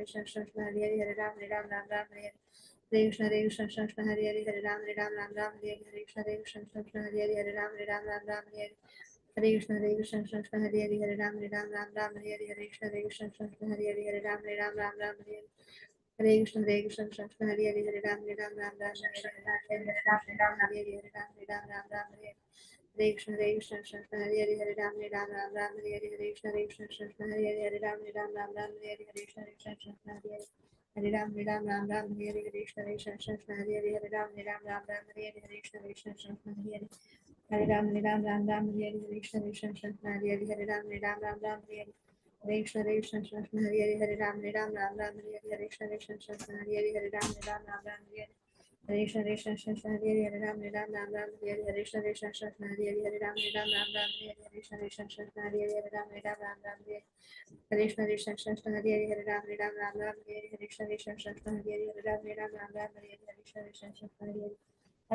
Krishna Krishna Hare Hare Hare Ram Ram Ram Ram Hare Hare Krishna Krishna Hare Hare Hare Ram Ram Ram Hare Hare Krishna Krishna Hare Hare Hare Ram Ram Ram Hare Hare Krishna Krishna Hare Hare Hare Ram Ram Ram Hare Hare Krishna Krishna Hare Hare Hare Ram Ram Ram Hare Hare Krishna Krishna Hare Hare Hare Ram Ram Ram Hare Hare Ram Ram Ram Hare Hare Krishna Krishna Hare Hare Hare Ram Ram Ram Hare Hare Krishna Krishna Hare Hare Hare Ram Ram Ram Hare Hare Krishna Krishna Hare Hare Ram Ram Ram Hare Hare Krishna Krishna Hare Hare Hare Ram Ram Ram Hare Hare Krishna Krishna Hare Hare Hare Ram Ram Ram Hare Hare Krishna Krishna Hare Hare Hare Ram Ram Ram Hare Hare Krishna Krishna Hare Hare Hare Ram Ram Ram Hare Hare Krishna Krishna Hare Hare Hare Ram Ram Ram Hare Hare Krishna Krishna Hare Hare Ram Ram Ram Hare Hare Krishna Krishna Hare Hare Ram Ram Ram Hare Hare Krishna Krishna Hare Hare Ram Ram Ram Hare Krishna Krishna Hare Hare Ram Ram Ram Hare Krishna Krishna Hare Hare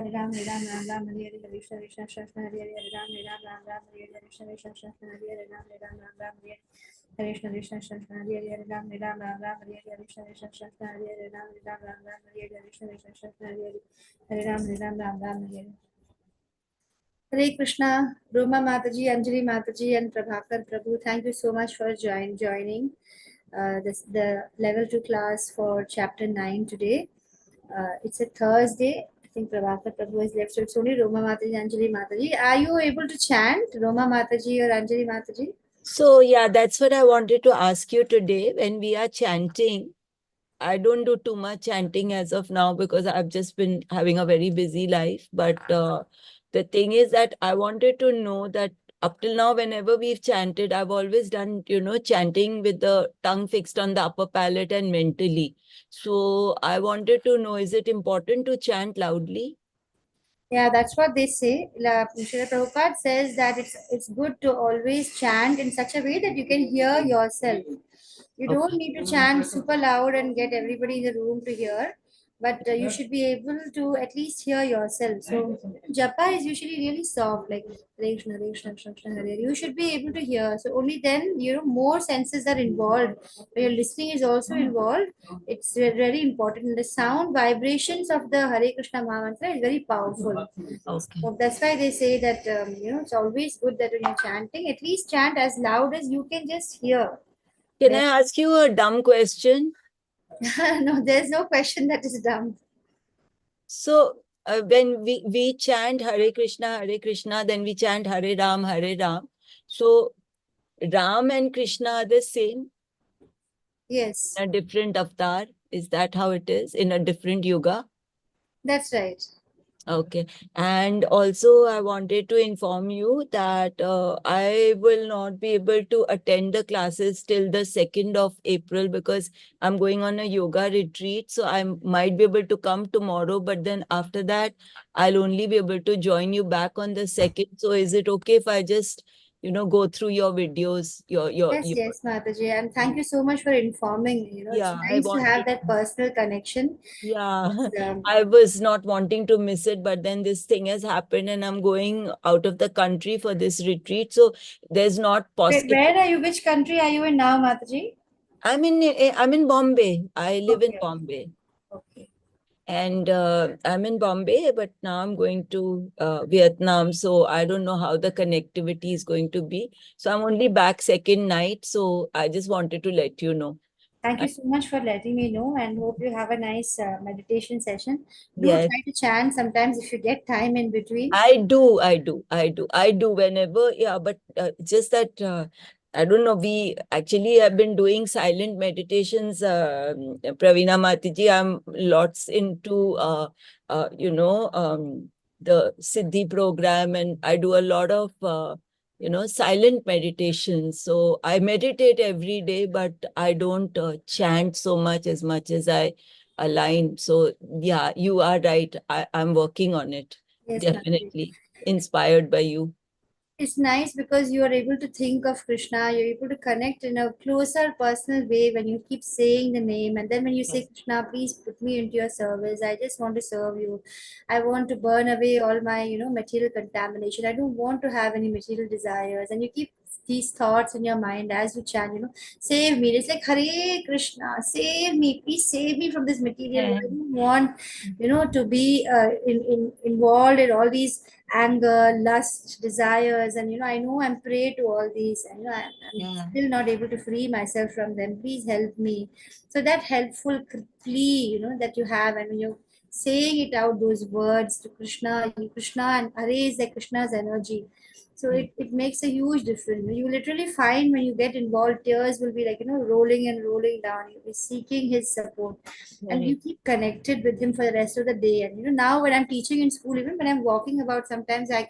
Ram Ram Ram Hare Krishna Krishna Hare Hare Hare Ram Ram Hare Hare Krishna Krishna Hare Hare Ram Ram Ram Hare Krishna Krishna Hare Hare Ram Ram Ram Hare Krishna Krishna Hare Hare Ram Ram Ram Hare Krishna Krishna Hare Hare Ram Ram Ram Hare Krishna Krishna Hare Hare Hare Ram Ram Hare Hare Krishna, Roma Mataji, Anjali Mataji, and Prabhakar Prabhu. Thank you so much for joining the level 2 class for chapter 9 today. It's a Thursday. I think Prabhakar Prabhu has left, so it's only Roma Mataji, Anjali Mataji. Are you able to chant Roma Mataji or Anjali Mataji? So, yeah, that's what I wanted to ask you today. When we are chanting, I don't do too much chanting as of now because I've just been having a very busy life. But the thing is that I wanted to know that up till now, whenever we've chanted, I've always done, chanting with the tongue fixed on the upper palate and mentally. So I wanted to know, is it important to chant loudly? Yeah, that's what they say. Srila Prabhupada says that it's good to always chant in such a way that you can hear yourself. You don't need to chant super loud and get everybody in the room to hear, but you should be able to at least hear yourself. So japa is usually really soft, like Hare Krishna, Hare Krishna, Krishna Krishna, Hare Hare. You should be able to hear. So only then, more senses are involved. When your listening is also involved, it's very important. The sound vibrations of the Hare Krishna Maha Mantra is very powerful. Okay. So that's why they say that it's always good that when you're chanting, at least chant as loud as you can just hear. Can I ask you a dumb question? No, there's no question that is dumb. So when we chant Hare Krishna, then we chant Hare Ram, Hare Ram. So Ram and Krishna are the same? Yes. A different avatar? Is that how it is? In a different yuga? That's right. Okay. And also, I wanted to inform you that I will not be able to attend the classes till the 2nd of April because I'm going on a yoga retreat. So I might be able to come tomorrow, but then after that, I'll only be able to join you back on the 2nd. So is it okay if I just, go through your videos, Yes, Mataji. And thank you so much for informing me. Yeah, it's nice to have that personal connection. Yeah, And, I was not wanting to miss it, but then this thing has happened and I'm going out of the country for this retreat. So there's not possible. where are you? Which country are you in now, Mataji? I'm in Bombay. I live in Bombay. Okay. And I'm in Bombay, but now I'm going to Vietnam. So I don't know how the connectivity is going to be. So I'm only back 2nd night. So I just wanted to let you know. Thank you so much for letting me know and hope you have a nice meditation session. Do Yes. try to chant sometimes if you get time in between. I do whenever, yeah, but just that I don't know, we actually have been doing silent meditations, Praveena Mataji. I'm lots into, the Siddhi program, and I do a lot of, silent meditation. So I meditate every day, but I don't chant so much as I align. So yeah, you are right. I'm working on it. Yes, Definitely inspired by you. It's nice because you are able to think of Krishna, you're able to connect in a closer personal way when you keep saying the name. And then when you say, Krishna, please put me into your service. I just want to serve you. I want to burn away all my, material contamination. I don't want to have any material desires. And you keep these thoughts in your mind as you chant, save me. It's like Hare Krishna, save me, please save me from this material world. I don't want, to be involved in all these anger, lust, desires, and I know I'm prey to all these, and I'm Yeah. still not able to free myself from them. Please help me. So that helpful plea, that you have, and when you're saying it out, those words to Krishna, Krishna and Hare is like Krishna's energy. So it makes a huge difference. You literally find when you get involved, tears will be like, rolling and rolling down. You'll be seeking his support. And you keep connected with him for the rest of the day. And now when I'm teaching in school, even when I'm walking about, sometimes I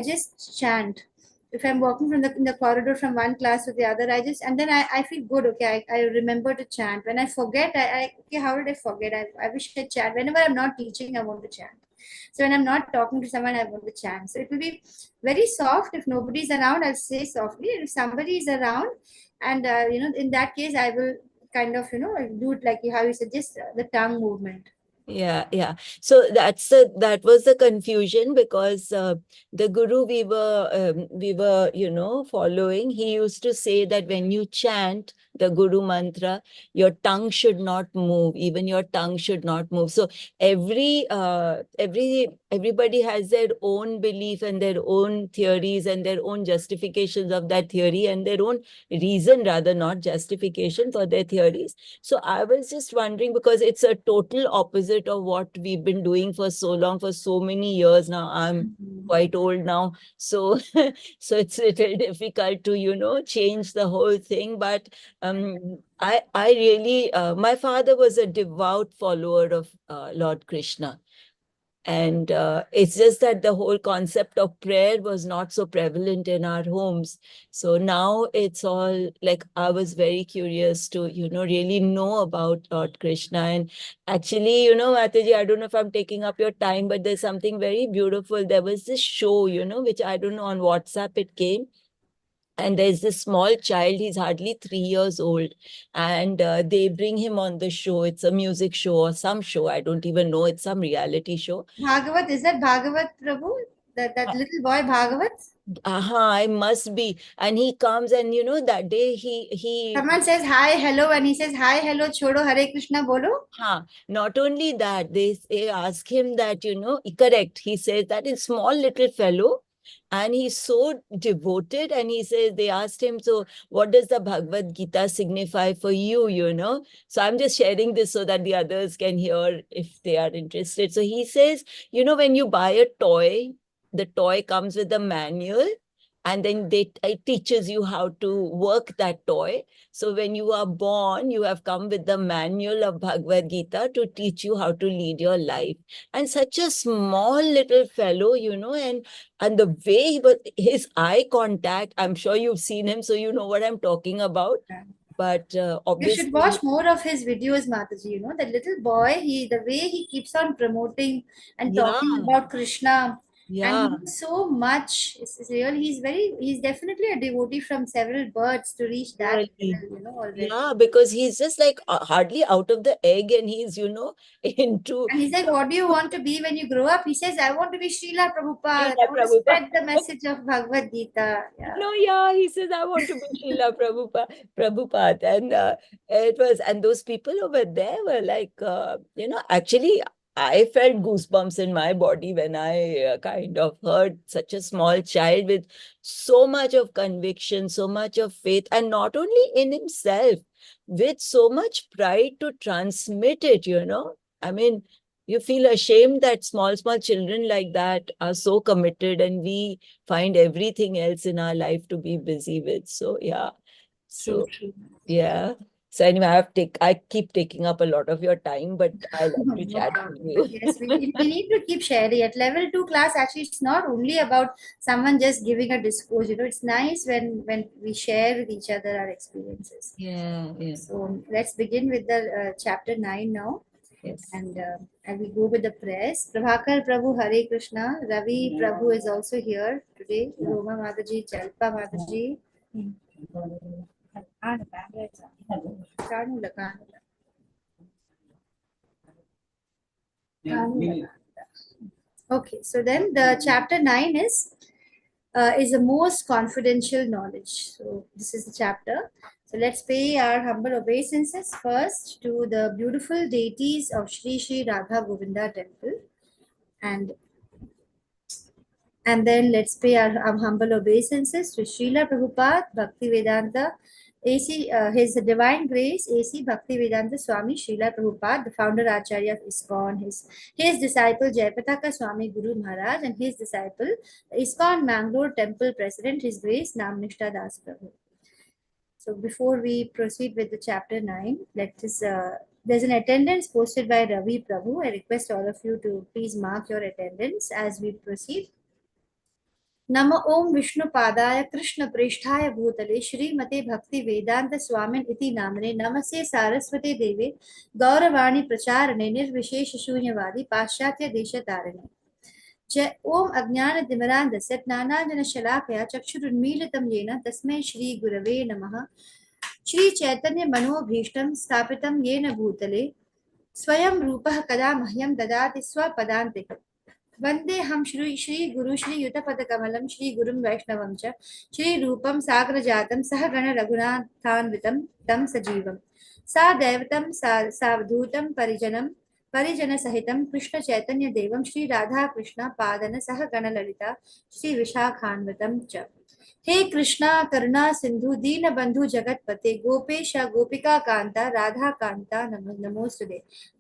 just chant. If I'm walking from in the corridor from one class to the other, and then I feel good. Okay, I remember to chant. When I forget, okay, how did I forget? I wish I chant. Whenever I'm not teaching, I want to chant. So when I'm not talking to someone, I want to chant. So it will be very soft. If nobody's around, I'll say softly. And if somebody is around, and in that case, I will kind of do it like how you suggest, the tongue movement. Yeah. So that was the confusion, because the guru we were following, he used to say that when you chant the guru mantra, your tongue should not move, even your tongue should not move. So everybody has their own belief and their own theories and their own justifications of that theory, and their own reason, rather, not justification for their theories. So I was just wondering, because it's a total opposite of what we've been doing for so long, for so many years now. I'm quite old now, so so it's a little difficult to change the whole thing. But I really, my father was a devout follower of Lord Krishna. And it's just that the whole concept of prayer was not so prevalent in our homes. So now it's all like, I was very curious to, really know about Lord Krishna. And actually, Mataji, I don't know if I'm taking up your time, but there's something very beautiful. There was this show, which I don't know, on WhatsApp it came. And there's this small child, he's hardly 3 years old, and they bring him on the show. It's a music show or some show, I don't even know, it's some reality show. Bhagavat, is that Bhagavat Prabhu? That little boy Bhagavat? I must be. And he comes, and that day he Someone says hi, hello, and he says hi, hello, chodo, Hare Krishna, bolo. not only that, they ask him that, correct, he says that is small little fellow, and he's so devoted, and he says, they asked him, so what does the Bhagavad Gita signify for you? So I'm just sharing this so that the others can hear if they are interested. So he says, when you buy a toy, the toy comes with a manual, and then it teaches you how to work that toy. So when you are born, you have come with the manual of Bhagavad Gita to teach you how to lead your life. And such a small little fellow, and the way his eye contact, I'm sure you've seen him, so you know what I'm talking about. But You should obviously, watch more of his videos, Mataji. The little boy, the way he keeps on promoting and yeah, talking about Krishna, and he yeah. knows so much. It's real. He's definitely a devotee from several births to reach that Really. level, already. Yeah, because he's just like hardly out of the egg, and he's, into And he's like, "What do you want to be when you grow up?" He says, "I want to be Srila Prabhupada. Srila I want to Prabhupada. spread the message of Bhagavad Gita." Yeah. No, yeah, he says, I want to be Srila Prabhupada. And and those people over there were like, actually, I felt goosebumps in my body when I kind of heard such a small child with so much of conviction, so much of faith, and not only in himself, with so much pride to transmit it. I mean, you feel ashamed that small children like that are so committed, and we find everything else in our life to be busy with. So yeah. True, So true. yeah. So anyway, I keep taking up a lot of your time, but I love to No chat with problem. But you. yes, we need to keep sharing. At level 2 class, actually, it's not only about someone just giving a discourse. It's nice when we share with each other our experiences. Yeah. So let's begin with the chapter 9 now. Yes. And we go with the prayers. Prabhakar Prabhu Hare Krishna. Ravi Prabhu is also here today. Roma Mataji, Jalpa Mataji. Kanula, Kanula. Okay, so then the chapter 9 is is the most confidential knowledge. So this is the chapter. So let's pay our humble obeisances first to the beautiful deities of Shri Shri Radha Govinda temple, and then let's pay our humble obeisances to Srila Prabhupada Bhaktivedanta AC, His Divine Grace AC Bhaktivedanta Swami Srila Prabhupada, the founder Acharya of ISKCON, his disciple Jayapataka Swami Guru Maharaj, and his disciple, the ISKCON Mangalore Temple President, His Grace Namnishta Das Prabhu. So before we proceed with the chapter 9, there's an attendance posted by Ravi Prabhu. I request all of you to please mark your attendance as we proceed. नम ओम विष्णुपादाय कृष्ण प्रेष्ठाय भूतले श्रीमते भक्ति वेदांत स्वामिन इति नामने नमस्ते सारस्वते देवे गौरवाणी प्रचारणे निर्विशेष शून्यवादी पाश्चात्य देशतारिणे जय ओम अज्ञान तिमिरान्धस्य ज्ञानाञ्जन शलाकया चक्षुरुन्मीलितं येन तस्मै श्री गुरवे नमः श्री चैतन्य मनोभीष्टं स्थापितं येन भूतले स्वयं रूपः कदा मह्यं ददाति स्वपदान्तिकम् वंदे हम श्री गुरु श्री युतपद कमलम श्री गुरुम वैष्णवम च श्री रूपम साग्र जातम सह गण रघुनाथान्वितम तम सजीवम सा दैवतम सावधूतम परिजन सहितम कृष्ण चैतन्य देवम श्री राधा कृष्ण पादन सह गण ललिता श्री विशाखान्वितम च हे कृष्णा करुणा सिंधु दीन बंधु जगतपते गोपेश गोपिका कांता राधा कांता नमोस्तुते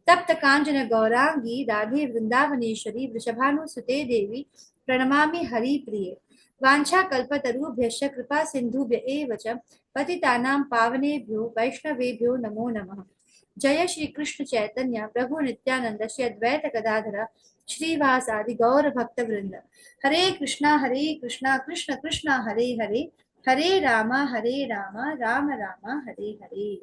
तप्त कांचन गौरांगी राधे वृंदावनेश्वरी वृषभानुसुते देवी प्रणमामि हरि प्रिये वांछा कल्पतरुभ्यश्च कृपा सिंधुभ्य एव च पतितानां पावनेभ्यो वैष्णवेभ्यो नमो नमः जय श्री कृष्ण चैतन्य प्रभु नित्यानंद श्री अद्वैत गदाधर श्रीवासादि गौर भक्त वृंद हरे Krishna Krishna Krishna Hare Hare Hare Ram Ram Ram Hare Hare.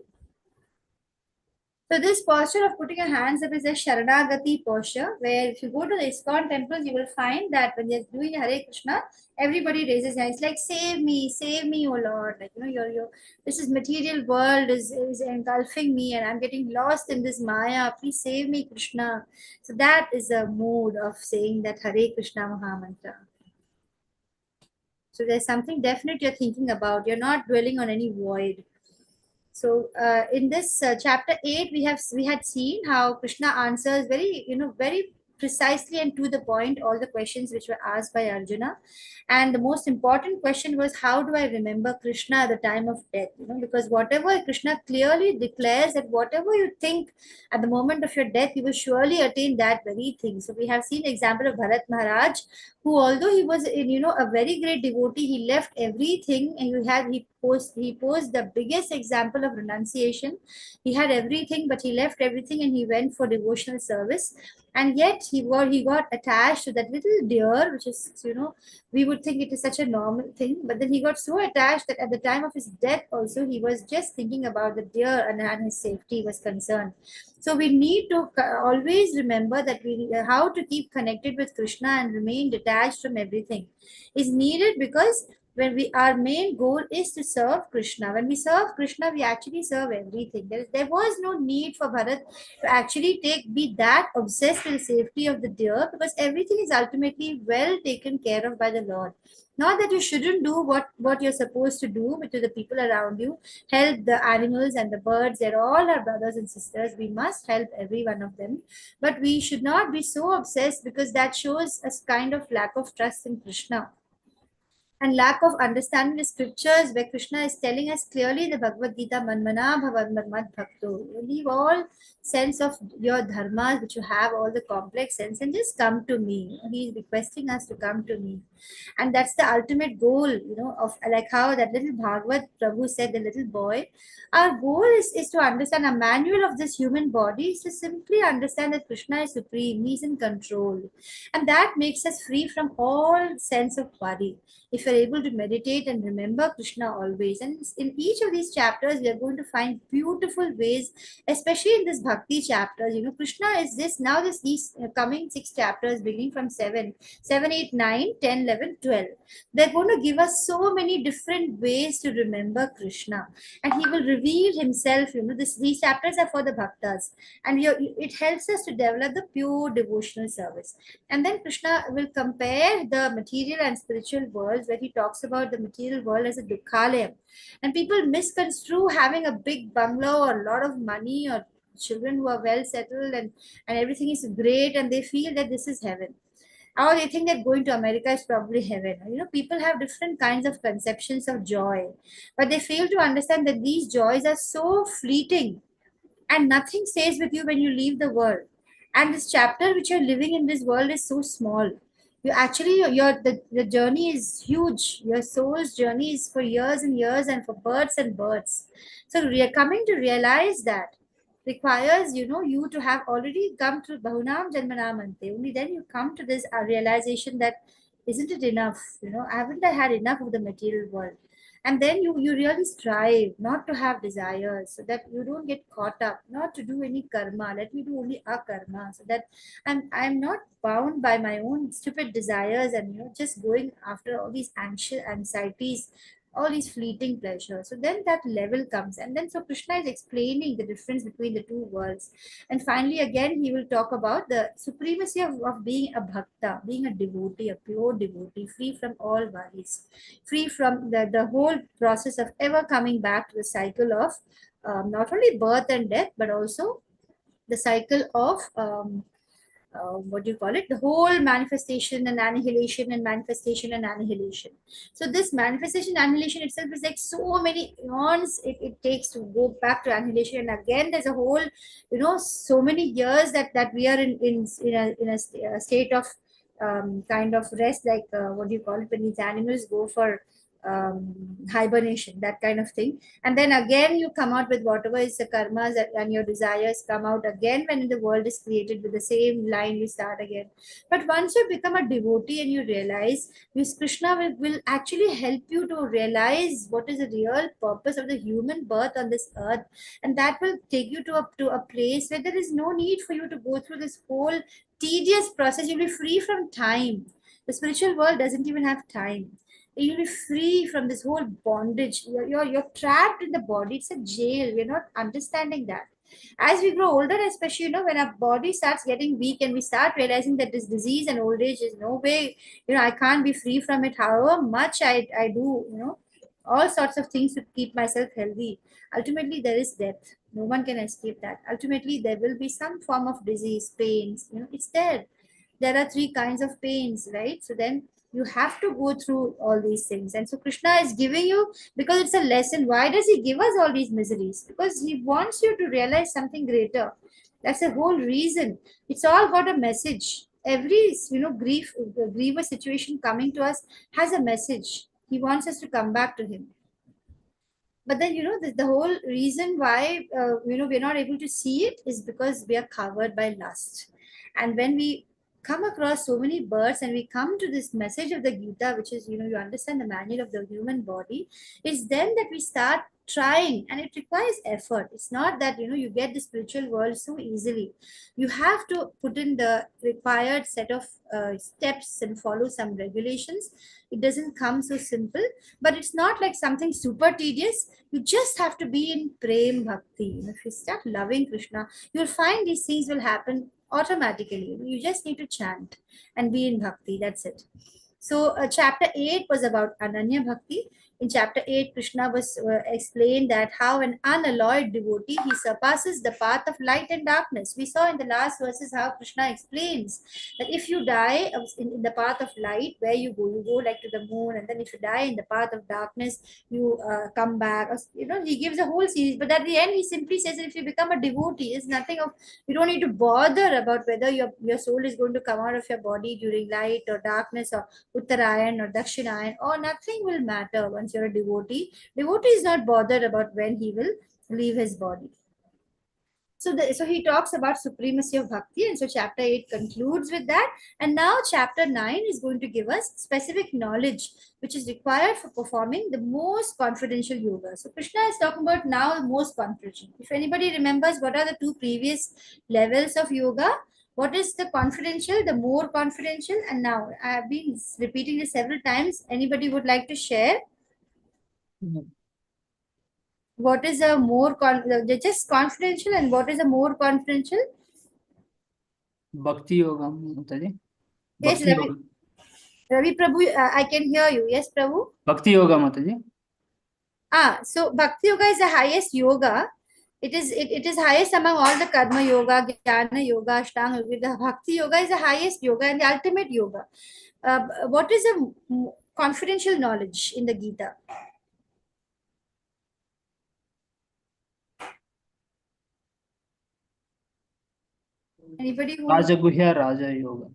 So this posture of putting your hands up is a Sharanagati posture, where if you go to the ISKCON temples, you will find that when they're doing Hare Krishna, everybody raises hands like, save me, oh Lord. Like, this is material world is engulfing me and I'm getting lost in this Maya. Please save me, Krishna. So that is the mood of saying that Hare Krishna Mahamantra. So there's something definite you're thinking about. You're not dwelling on any void. So in this chapter 8, we had seen how Krishna answers very precisely and to the point all the questions which were asked by Arjuna. And the most important question was, how do I remember Krishna at the time of death? Because whatever Krishna clearly declares that whatever you think at the moment of your death, you will surely attain that very thing. So we have seen the example of Bharat Maharaj, who, although he was a very great devotee, he left everything, and he posed the biggest example of renunciation. He had everything, but he left everything and he went for devotional service. And yet he got attached to that little deer, which is, we would think it is such a normal thing, but then he got so attached that at the time of his death also, he was just thinking about the deer and his safety was concerned. So we need to always remember that how to keep connected with Krishna and remain detached from everything is needed, because when our main goal is to serve Krishna. When we serve Krishna, we actually serve everything. There was no need for Bharat to actually be that obsessed with the safety of the deer, because everything is ultimately well taken care of by the Lord. Not that you shouldn't do what you're supposed to do, but to the people around you, help the animals and the birds. They're all our brothers and sisters. We must help every one of them. But we should not be so obsessed, because that shows a kind of lack of trust in Krishna and lack of understanding the scriptures, where Krishna is telling us clearly in the Bhagavad Gita, Manmana bhavad mad bhakto. Leave all sense of your dharmas, which you have, all the complex sense, and just come to me. He is requesting us to come to me. And that's the ultimate goal, of like how that little Bhagavad Prabhu said, the little boy. Our goal is to understand a manual of this human body, is to simply understand that Krishna is supreme, He is in control. And that makes us free from all sense of worry. If you're able to meditate and remember Krishna always. And in each of these chapters, we are going to find beautiful ways, especially in this Bhakti chapters. Krishna is these coming 6 chapters, beginning from 7, 8, 9, 10, 11, 12. They're going to give us so many different ways to remember Krishna, and he will reveal himself. These chapters are for the bhaktas, and it helps us to develop the pure devotional service. And then Krishna will compare the material and spiritual worlds, where he talks about the material world as a dukhalayam. And people misconstrue having a big bungalow or a lot of money or children who are well settled, and everything is great, and they feel that this is heaven. Or they think that going to America is probably heaven. People have different kinds of conceptions of joy, but they fail to understand that these joys are so fleeting, and nothing stays with you when you leave the world. And this chapter which you're living in this world is so small. You actually, the journey is huge. Your soul's journey is for years and years, and for births and births. So we are coming to realize that requires you to have already come to Bahunam Janmanamante. Only then you come to this realization that, isn't it enough? Haven't I had enough of the material world? And then you really strive not to have desires, so that you don't get caught up, not to do any karma. Let me do only a karma, so that I'm not bound by my own stupid desires, and just going after all these anxious anxieties, all these fleeting pleasures. So then that level comes, and then so Krishna is explaining the difference between the two worlds. And finally, again, he will talk about the supremacy of being a bhakta, being a devotee, a pure devotee, free from all worries, free from the whole process of ever coming back to the cycle of not only birth and death, but also the cycle of what do you call it, the whole manifestation and annihilation, and manifestation and annihilation. So this manifestation annihilation itself is like so many eons it takes to go back to annihilation. And again, there's a whole so many years that we are in a state of kind of rest, like what do you call it, when these animals go for hibernation, that kind of thing. And then again you come out with whatever is the karmas, and your desires come out again when the world is created. With the same line you start again. But once you become a devotee and you realize, this Krishna will actually help you to realize what is the real purpose of the human birth on this earth, and that will take you to a place where there is no need for you to go through this whole tedious process. You'll be free from time. The spiritual world doesn't even have time. You'll be free from this whole bondage. You're trapped in the body. It's a jail. We're not understanding that. As we grow older, especially, when our body starts getting weak, and we start realizing that this disease and old age is no way, I can't be free from it. However much I do, all sorts of things to keep myself healthy. Ultimately, there is death. No one can escape that. Ultimately, there will be some form of disease, pains. It's there. There are three kinds of pains, right? So then you have to go through all these things. And so Krishna is giving you, because it's a lesson. Why does he give us all these miseries? Because he wants you to realize something greater. That's the whole reason. It's all got a message. Every grievous situation coming to us has a message. He wants us to come back to him. But then the whole reason why we're not able to see it is because we are covered by lust. And when we come across so many birds, and we come to this message of the Gita, which is you understand the manual of the human body, it's then that we start trying. And it requires effort. It's not that you get the spiritual world so easily. You have to put in the required set of steps and follow some regulations. It doesn't come so simple, but it's not like something super tedious. You just have to be in prem bhakti. If you start loving Krishna, you'll find these things will happen automatically. You just need to chant and be in bhakti. That's it. So chapter 8 was about Ananya Bhakti. In chapter 8, Krishna was explained that how an unalloyed devotee, he surpasses the path of light and darkness. We saw in the last verses how Krishna explains that if you die in the path of light, where you go like to the moon, and then if you die in the path of darkness, you come back. He gives a whole series, but at the end, he simply says that if you become a devotee, it's nothing of, you don't need to bother about whether your soul is going to come out of your body during light or darkness, or Uttarayan or Dakshinayan, or nothing will matter once you're a devotee. Devotee is not bothered about when he will leave his body. So he talks about supremacy of bhakti, and so chapter 8 concludes with that. And now chapter 9 is going to give us specific knowledge which is required for performing the most confidential yoga. So Krishna is talking about now the most confidential. If anybody remembers, what are the two previous levels of yoga? What is the confidential, the more confidential? And now I have been repeating this several times. Anybody would like to share? What is a more just confidential, and what is a more confidential? Bhakti Yoga, Mataji. Yes, Bhakti Yoga. Ravi Prabhu, I can hear you. Yes, Prabhu. Bhakti Yoga, Mataji. So Bhakti Yoga is the highest yoga. It is highest among all the karma yoga, jnana yoga, ashtanga yoga. The Bhakti Yoga is the highest yoga and the ultimate yoga. What is a confidential knowledge in the Gita? Anybody who? Rajaguhya Raja Yoga.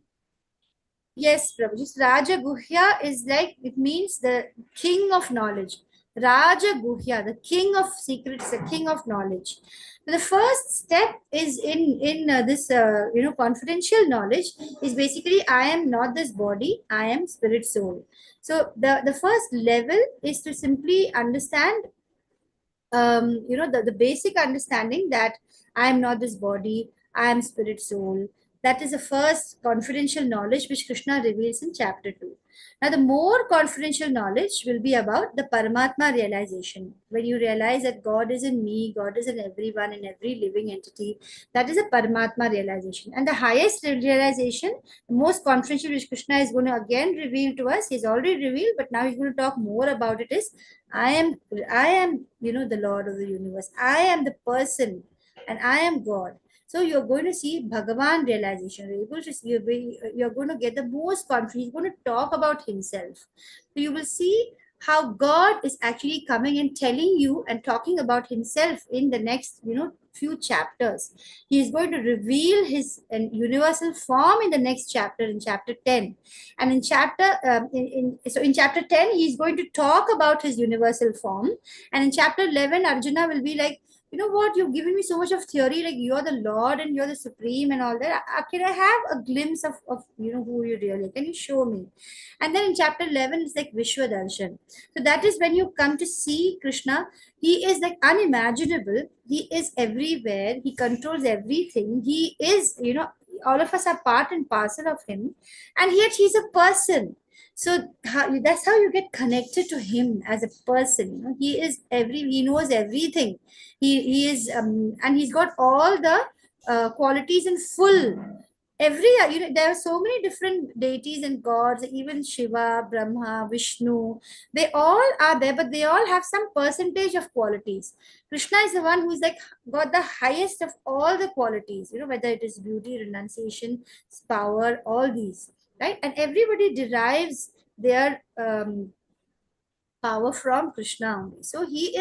Yes, Prabhu. Just Raja Guhya is like, it means the king of knowledge. Raja Guhya, the king of secrets, the king of knowledge. The first step is in this confidential knowledge is basically, I am not this body, I am spirit soul. So the first level is to simply understand the basic understanding that I am not this body, I am spirit soul. That is the first confidential knowledge which Krishna reveals in chapter 2. Now, the more confidential knowledge will be about the Paramatma realization. When you realize that God is in me, God is in everyone, in every living entity, that is a Paramatma realization. And the highest realization, the most confidential, which Krishna is going to again reveal to us, he's already revealed, but now he's going to talk more about it, is I am, the Lord of the universe. I am the person and I am God. So you're going to see Bhagavan realization. You're going to get the most confidence. He's going to talk about himself. So you will see how God is actually coming and telling you and talking about himself in the next, few chapters. He is going to reveal his universal form in the next chapter, in chapter 10. And in chapter 10, he is going to talk about his universal form. And in chapter 11, Arjuna will be like, you know what, you've given me so much of theory, like you're the Lord and you're the Supreme and all that. Can I have a glimpse of who you really are? Can you show me? And then in chapter 11, it's like Vishwa Darshan. So that is when you come to see Krishna. He is like unimaginable. He is everywhere. He controls everything. He is, all of us are part and parcel of him. And yet he's a person. So that's how you get connected to him as a person. He knows everything. He is and he's got all the qualities in full. There are so many different deities and gods, even Shiva, Brahma, Vishnu. They all are there, but they all have some percentage of qualities. Krishna is the one who's like got the highest of all the qualities, whether it is beauty, renunciation, power, all these, right? And everybody derives their power from Krishna only. So he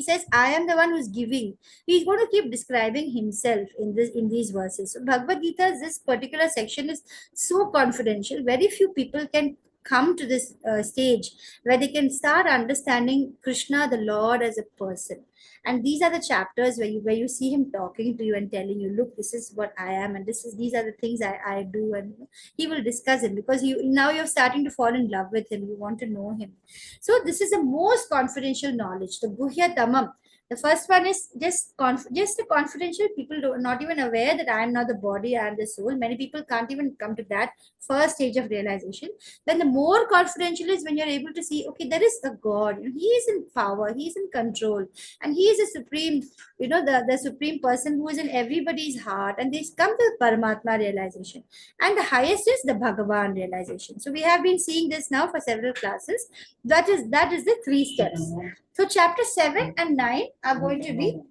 says, I am the one who's giving. He's going to keep describing himself in these verses. So Bhagavad Gita, this particular section is so confidential. Very few people can come to this stage where they can start understanding Krishna, the Lord, as a person. And these are the chapters where you see him talking to you and telling you, look, this is what I am, and these are the things I do, and he will discuss it, because now you're starting to fall in love with him. You want to know him. So this is the most confidential knowledge, the Guhya Tamam. The first one is just a confidential. People are not even aware that I am not the body, I am the soul. Many people can't even come to that first stage of realization. Then the more confidential is when you're able to see, okay, there is a God. He is in power, he is in control, and he is a supreme, the supreme person who is in everybody's heart. And they come to the Paramatma realization. And the highest is the Bhagavan realization. So we have been seeing this now for several classes. That is the 3 steps. So chapter 7 and 9 are going to be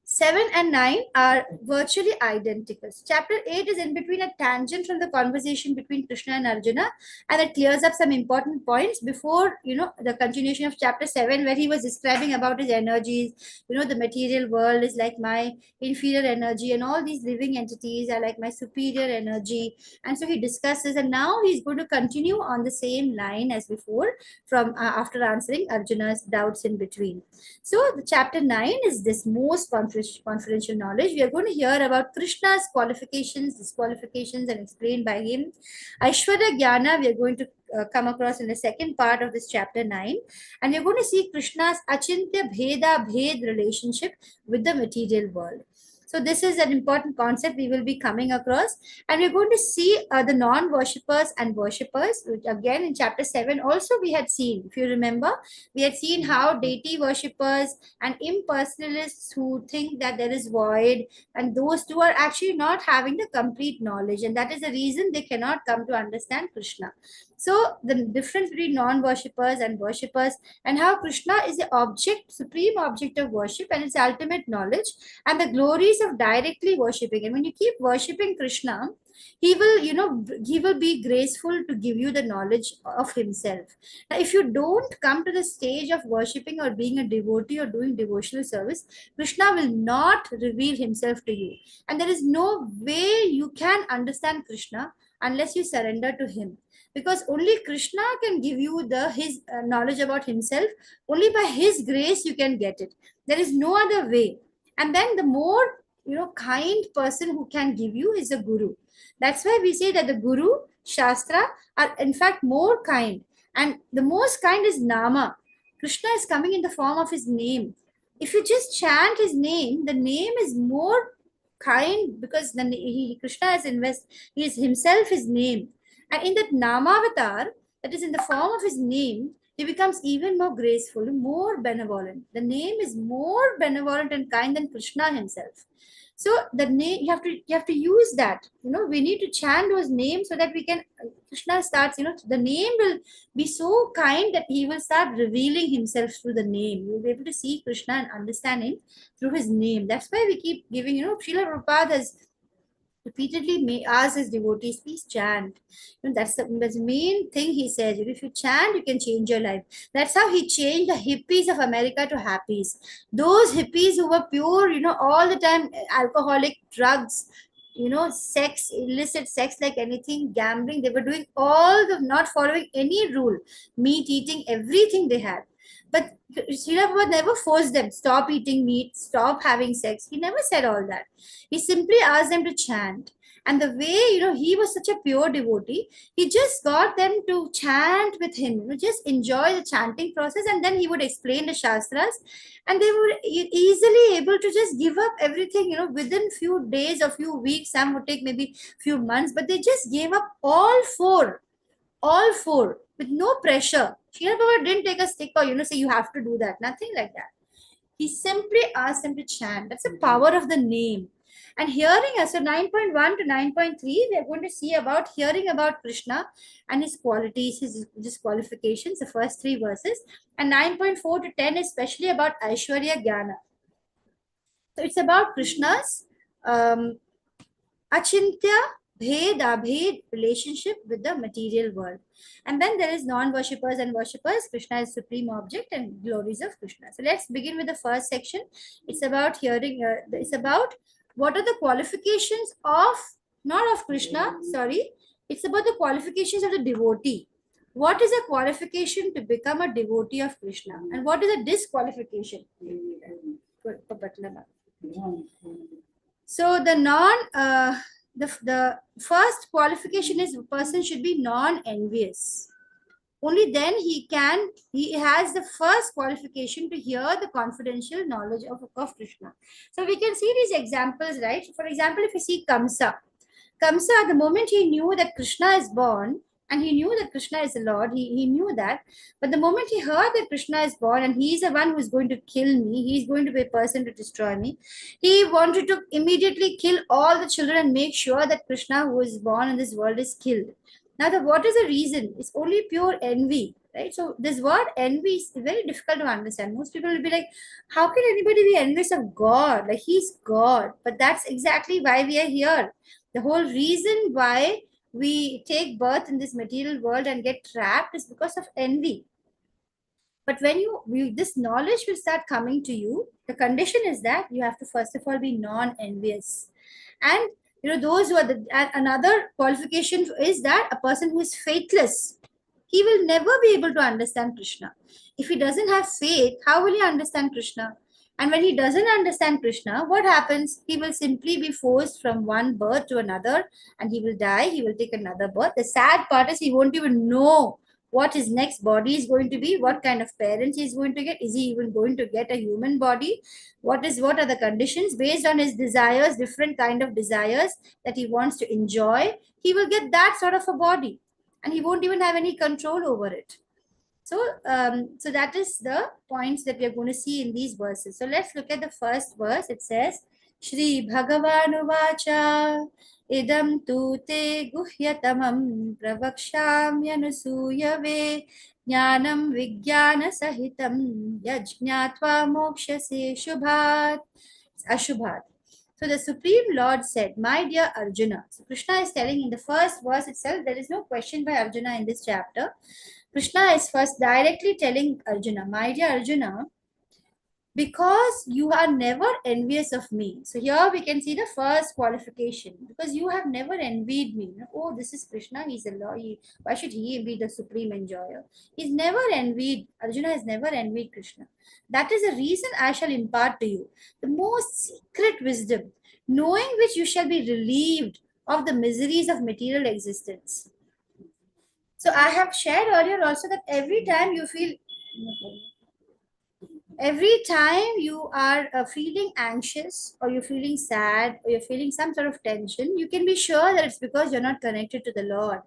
7 and 9 are virtually identical. Chapter 8 is in between, a tangent from the conversation between Krishna and Arjuna, and it clears up some important points before, the continuation of chapter 7, where he was describing about his energies. The material world is like my inferior energy, and all these living entities are like my superior energy. And so he discusses, and now he's going to continue on the same line as before, from after answering Arjuna's doubts in between. So the chapter 9 is this most confidential knowledge. We are going to hear about Krishna's qualifications, disqualifications, and explained by him. Aishwarya Jnana we are going to come across in the second part of this chapter 9. And we are going to see Krishna's Achintya Bheda Bhed relationship with the material world. So this is an important concept we will be coming across, and we're going to see the non-worshippers and worshippers, which again in chapter 7 also we had seen. If you remember, we had seen how deity worshippers and impersonalists who think that there is void, and those two are actually not having the complete knowledge, and that is the reason they cannot come to understand Krishna. So the difference between non-worshippers and worshippers, and how Krishna is the object, supreme object of worship and its ultimate knowledge, and the glories of directly worshipping. And when you keep worshipping Krishna, he will, he will be graceful to give you the knowledge of himself. Now, if you don't come to the stage of worshipping or being a devotee or doing devotional service, Krishna will not reveal himself to you. And there is no way you can understand Krishna unless you surrender to him. Because only Krishna can give you his knowledge about himself. Only by his grace you can get it. There is no other way. And then the more kind person who can give you is a guru. That's why we say that the guru, shastra are in fact more kind. And the most kind is nama. Krishna is coming in the form of his name. If you just chant his name, the name is more kind, because Krishna he is himself his name. And in that Namavatar, that is in the form of his name, he becomes even more graceful, more benevolent. The name is more benevolent and kind than Krishna himself. So the name, you have to use that. We need to chant those names so that we can, Krishna starts, the name will be so kind that he will start revealing himself through the name. You'll be able to see Krishna and understand him through his name. That's why we keep giving, Srila Prabhupada has repeatedly ask his devotees, please chant. That's the main thing he says. If you chant, you can change your life. That's how he changed the hippies of America to happies. Those hippies who were pure, all the time alcoholic, drugs, sex, illicit sex like anything, gambling. They were doing not following any rule, meat eating, everything they had. But Srila Prabhupada never forced them, stop eating meat, stop having sex. He never said all that. He simply asked them to chant. And the way, he was such a pure devotee, he just got them to chant with him, just enjoy the chanting process, and then he would explain the Shastras, and they were easily able to just give up everything, within few days or few weeks. Some would take maybe few months, but they just gave up all four, with no pressure. Srila Prabhupada didn't take a stick or, say you have to do that. Nothing like that. He simply asked them to chant. That's the power of the name. And hearing us, so 9.1 to 9.3, we are going to see about hearing about Krishna and his qualities, his qualifications, the first 3 verses. And 9.4 to 10 is especially about Aishwarya Jnana. So it's about Krishna's Achintya Bhed relationship with the material world. And then there is non-worshippers and worshippers. Krishna is supreme object and glories of Krishna. So let's begin with the first section. It's about hearing, it's about what are the qualifications of, not of Krishna, sorry. It's about the qualifications of the devotee. What is a qualification to become a devotee of Krishna? And what is a disqualification? So the first qualification is a person should be non-envious. Only then he has the first qualification to hear the confidential knowledge of Krishna. So we can see these examples, right? So for example, if you see Kamsa, the moment he knew that Krishna is born, and he knew that Krishna is the Lord, he knew that. But the moment he heard that Krishna is born and he is the one who is going to kill me, he is going to be a person to destroy me, he wanted to immediately kill all the children and make sure that Krishna, who is born in this world, is killed. Now, what is the reason? It's only pure envy, right? So this word envy is very difficult to understand. Most people will be like, how can anybody be envious of God? Like, he's God. But that's exactly why we are here. The whole reason why we take birth in this material world and get trapped is because of envy. But when this knowledge will start coming to you, the condition is that you have to first of all be non-envious. And those who are another qualification is that a person who is faithless, he will never be able to understand Krishna. If he doesn't have faith, how will he understand Krishna? And when he doesn't understand Krishna, what happens? He will simply be forced from one birth to another, and he will die. He will take another birth. The sad part is he won't even know what his next body is going to be, what kind of parents he is going to get, is he even going to get a human body, what are the conditions based on his desires, different kind of desires that he wants to enjoy, he will get that sort of a body, and he won't even have any control over it. So, so that is the points that we are going to see in these verses. So let's look at the first verse. It says, Shri Bhagavan Uvacha idam tu te guhyatamam pravakshamyanusuyave jnanam vijnana sahitam yajñatva mokshase shubhat ashubhat. So the Supreme Lord said, my dear Arjuna. So Krishna is telling in the first verse itself, there is no question by Arjuna in this chapter. Krishna is first directly telling Arjuna, my dear Arjuna, because you are never envious of me. So here we can see the first qualification, because you have never envied me. Oh, this is Krishna, he's a Lord. Why should he be the supreme enjoyer? He's never envied, Arjuna has never envied Krishna. That is the reason I shall impart to you the most secret wisdom, knowing which you shall be relieved of the miseries of material existence. So I have shared earlier also that every time you are feeling anxious, or you're feeling sad, or you're feeling some sort of tension, you can be sure that it's because you're not connected to the Lord.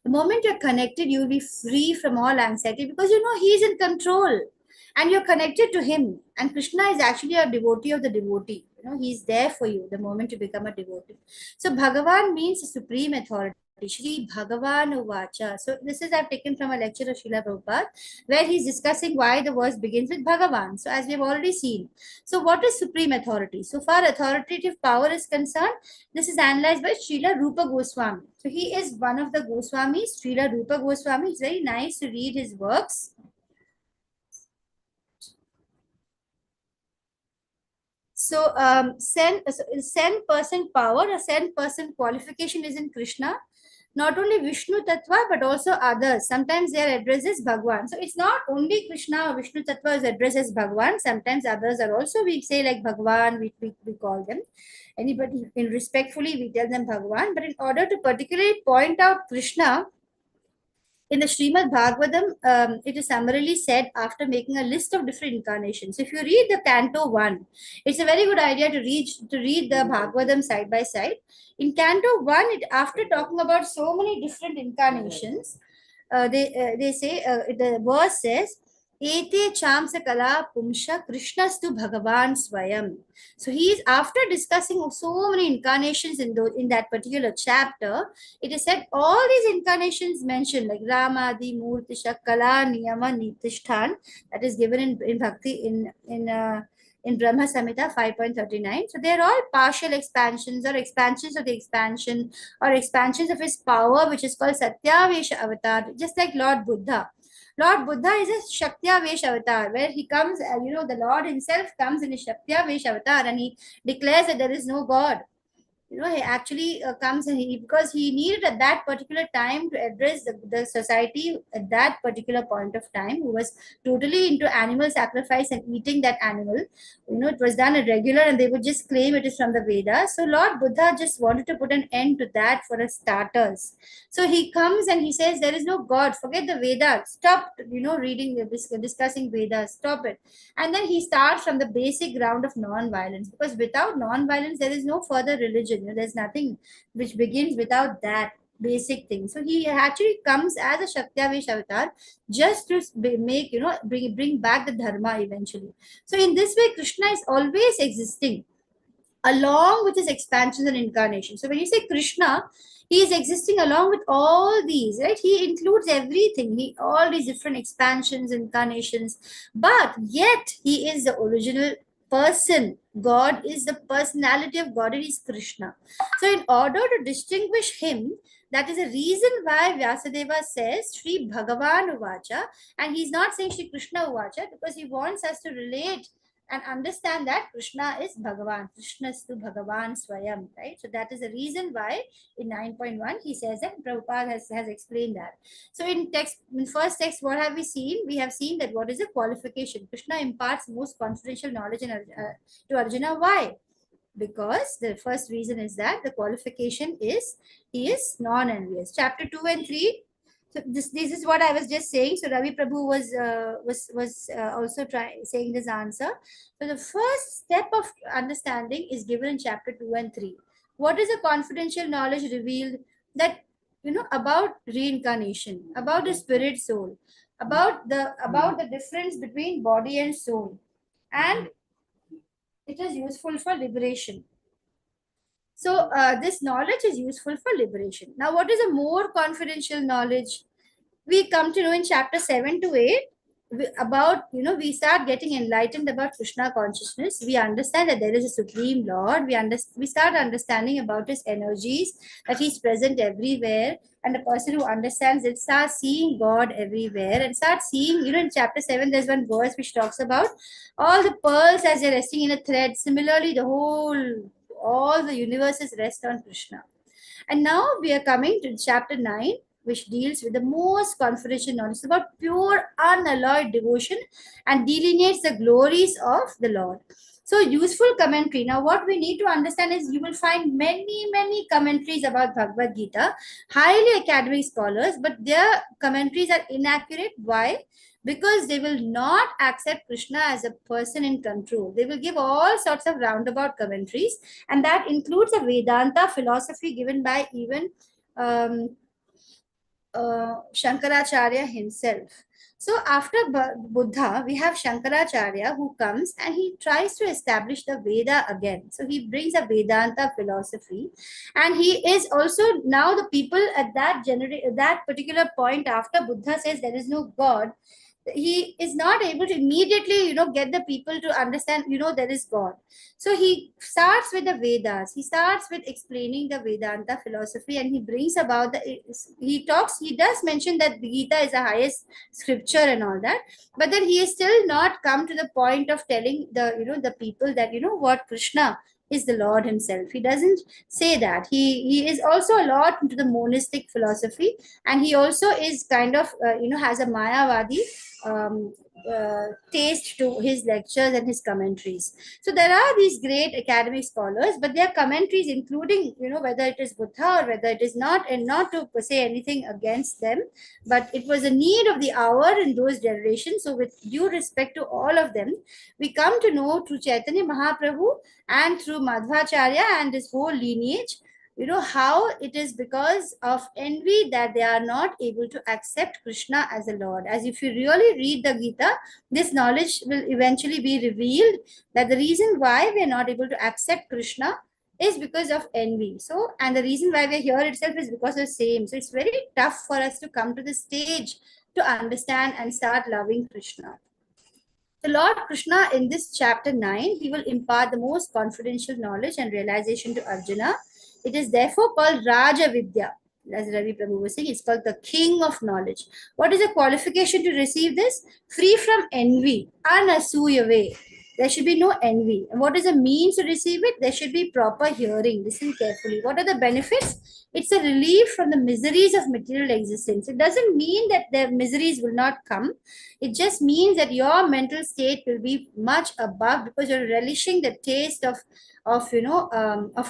The moment you're connected, you'll be free from all anxiety, because you know He's in control and you're connected to Him. And Krishna is actually a devotee of the devotee. You know, He's there for you the moment you become a devotee. So Bhagavan means supreme authority. Shri Bhagavan Uvacha. So this is I've taken from a lecture of Srila Prabhupada, where he's discussing why the verse begins with Bhagavan. So as we've already seen. So what is supreme authority? So far authoritative power is concerned, this is analyzed by Srila Rupa Goswami. So he is one of the Goswamis, Srila Rupa Goswami. It's very nice to read his works. So 10% power or 10% qualification is in Krishna. Not only Vishnu Tattva, but also others. Sometimes they are addressed as Bhagwan. So it's not only Krishna or Vishnu Tattva is addressed as Bhagwan. Sometimes others are also, we say like Bhagwan, we call them. Anybody, in respectfully, we tell them Bhagwan. But in order to particularly point out Krishna, in the Srimad Bhagavatam, it is summarily said after making a list of different incarnations. If you read the Canto 1, it's a very good idea to read the Bhagavatam side by side. In Canto 1, after talking about so many different incarnations, they say, the verse says, Ete chamsa kala pumsha Krishnastu Bhagavan Swayam. So he is, after discussing so many incarnations in that particular chapter, it is said all these incarnations mentioned, like Ramadi, Murti, Shakala, Niyama, Nitishtan, that is given in Bhakti in Brahma Samhita 5.39. So they are all partial expansions or expansions of the expansion or expansions of his power, which is called Satyavesha Avatar, just like Lord Buddha. Lord Buddha is a Shaktyavesh avatar, where he comes, the Lord himself comes in a Shaktyavesh avatar and he declares that there is no God. He actually comes and because he needed at that particular time to address the society at that particular point of time, who was totally into animal sacrifice and eating that animal. It was done at regular and they would just claim it is from the Vedas. So Lord Buddha just wanted to put an end to that for a starters. So he comes and he says, there is no God, forget the Vedas, stop, reading, discussing Vedas, stop it. And then he starts from the basic ground of non-violence, because without non-violence, there is no further religion. There's nothing which begins without that basic thing. So he actually comes as a Shaktyavesh avatar just to make, bring back the dharma eventually. So in this way, Krishna is always existing along with his expansions and incarnations. So when you say Krishna, he is existing along with all these, right? He includes everything, all these different expansions, incarnations, but yet he is the original person. God is the personality of God, it is Krishna. So in order to distinguish him, that is a reason why Vyasadeva says Shri Bhagavan Uvacha, and he's not saying Shri Krishna Uvacha, because he wants us to relate and understand that Krishna is Bhagavan. Krishnastu Bhagavan Swayam, right? So that is the reason why in 9.1 he says that. Prabhupada has explained that. So in first text, what have we seen? We have seen that what is the qualification? Krishna imparts most confidential knowledge to Arjuna. Why? Because the first reason is that the qualification is he is non-envious. Chapter 2 and 3. So this is what I was just saying. So Ravi Prabhu was also saying this answer. So the first step of understanding is given in chapter 2 and 3. What is the confidential knowledge revealed? That about reincarnation, about the spirit soul, about the difference between body and soul, and it is useful for liberation. So this knowledge is useful for liberation. Now, what is a more confidential knowledge? We come to know in chapter 7 to 8 about, we start getting enlightened about Krishna consciousness. We understand that there is a supreme Lord. We start understanding about his energies, that he's present everywhere. And the person who understands it starts seeing God everywhere and starts seeing, in chapter 7, there's one verse which talks about all the pearls as they're resting in a thread. Similarly, all the universes rest on Krishna. And now we are coming to chapter 9, which deals with the most confidential knowledge about pure, unalloyed devotion and delineates the glories of the Lord. So, useful commentary. Now, what we need to understand is you will find many, many commentaries about Bhagavad Gita, highly academic scholars, but their commentaries are inaccurate. Why? Because they will not accept Krishna as a person in control. They will give all sorts of roundabout commentaries, and that includes a Vedanta philosophy given by even Shankaracharya himself. So after Buddha, we have Shankaracharya who comes and he tries to establish the Veda again. So he brings a Vedanta philosophy, and he is also now the people at that particular point after Buddha says there is no God. He is not able to immediately get the people to understand there is God. So he starts with the Vedas. He starts with explaining the Vedanta philosophy, and he brings about he does mention that the Gita is the highest scripture and all that, but then he is still not come to the point of telling the people that what Krishna is the Lord himself. He doesn't say that. He is also a lot into the monistic philosophy, and he also is kind of has a Mayavadi taste to his lectures and his commentaries. So there are these great academic scholars, but their commentaries, including whether it is Buddha or whether it is not, and not to say anything against them, but it was a need of the hour in those generations. So with due respect to all of them, we come to know through Chaitanya Mahaprabhu and through Madhvacharya and this whole lineage, how it is because of envy that they are not able to accept Krishna as a Lord. As if you really read the Gita, this knowledge will eventually be revealed, that the reason why we are not able to accept Krishna is because of envy. So, and the reason why we are here itself is because of the same. So it's very tough for us to come to the stage to understand and start loving Krishna. The Lord Krishna in this chapter 9, he will impart the most confidential knowledge and realization to Arjuna. It is therefore called Raja Vidya. As Ravi Prabhu was saying, it's called the king of knowledge. What is the qualification to receive this? Free from envy, anasuyave. There should be no envy. And what is the means to receive it? There should be proper hearing. Listen carefully. What are the benefits? It's a relief from the miseries of material existence. It doesn't mean that the miseries will not come. It just means that your mental state will be much above, because you're relishing the taste of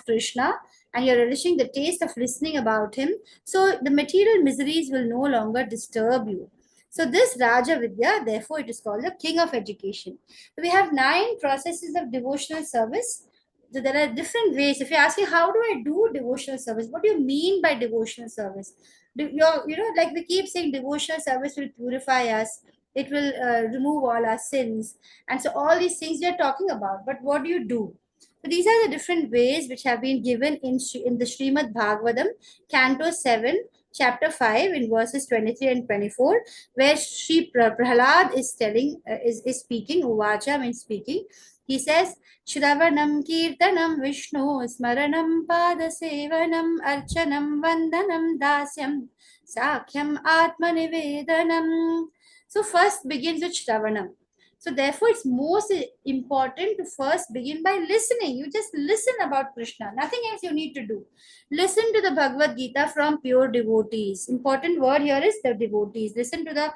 Krishna, and you're relishing the taste of listening about him. So the material miseries will no longer disturb you. So this Raja Vidya, therefore it is called the king of education. So we have 9 processes of devotional service. So there are different ways. If you're asking, how do I do devotional service? What do you mean by devotional service? Like we keep saying, devotional service will purify us. It will remove all our sins. And so all these things we are talking about. But what do you do? So these are the different ways which have been given in the Srimad Bhagavatam, Canto 7, Chapter 5, in verses 23 and 24, where Sri Prahlad is telling, is speaking, Uvacha means speaking. He says, Shravanam Kirtanam Vishnu Smaranam Pada Sevanam Archanam Vandanam Dasyam Sakhyam Atma Nivedanam. So first begins with Shravanam. So therefore, it's most important to first begin by listening. You just listen about Krishna. Nothing else you need to do. Listen to the Bhagavad Gita from pure devotees. Important word here is the devotees. Listen to the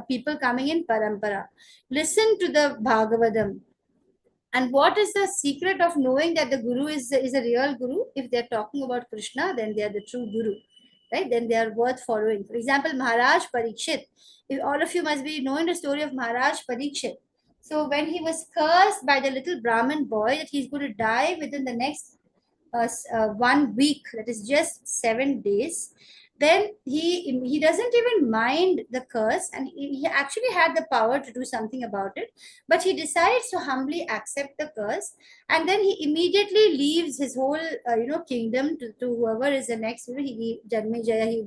people coming in parampara. Listen to the Bhagavatam. And what is the secret of knowing that the Guru is a real Guru? If they're talking about Krishna, then they are the true Guru. right? Then they are worth following. For example, Maharaj Parikshit. If all of you must be knowing the story of Maharaj Parikshit. So when he was cursed by the little Brahmin boy that he's going to die within the next 1 week, that is just 7 days, then he doesn't even mind the curse, and he actually had the power to do something about it, but he decides to humbly accept the curse, and then he immediately leaves his whole kingdom to whoever is the next, he Janmejaya,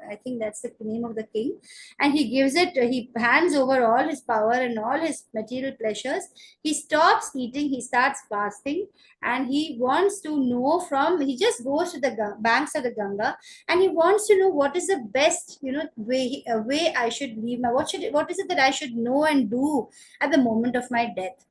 I think that's the name of the king, and he gives it, he hands over all his power and all his material pleasures. He stops eating, he starts fasting, and he wants to know he just goes to the banks of the Ganga, and he wants to know what is the best way I should live, what is it that I should know and do at the moment of my death.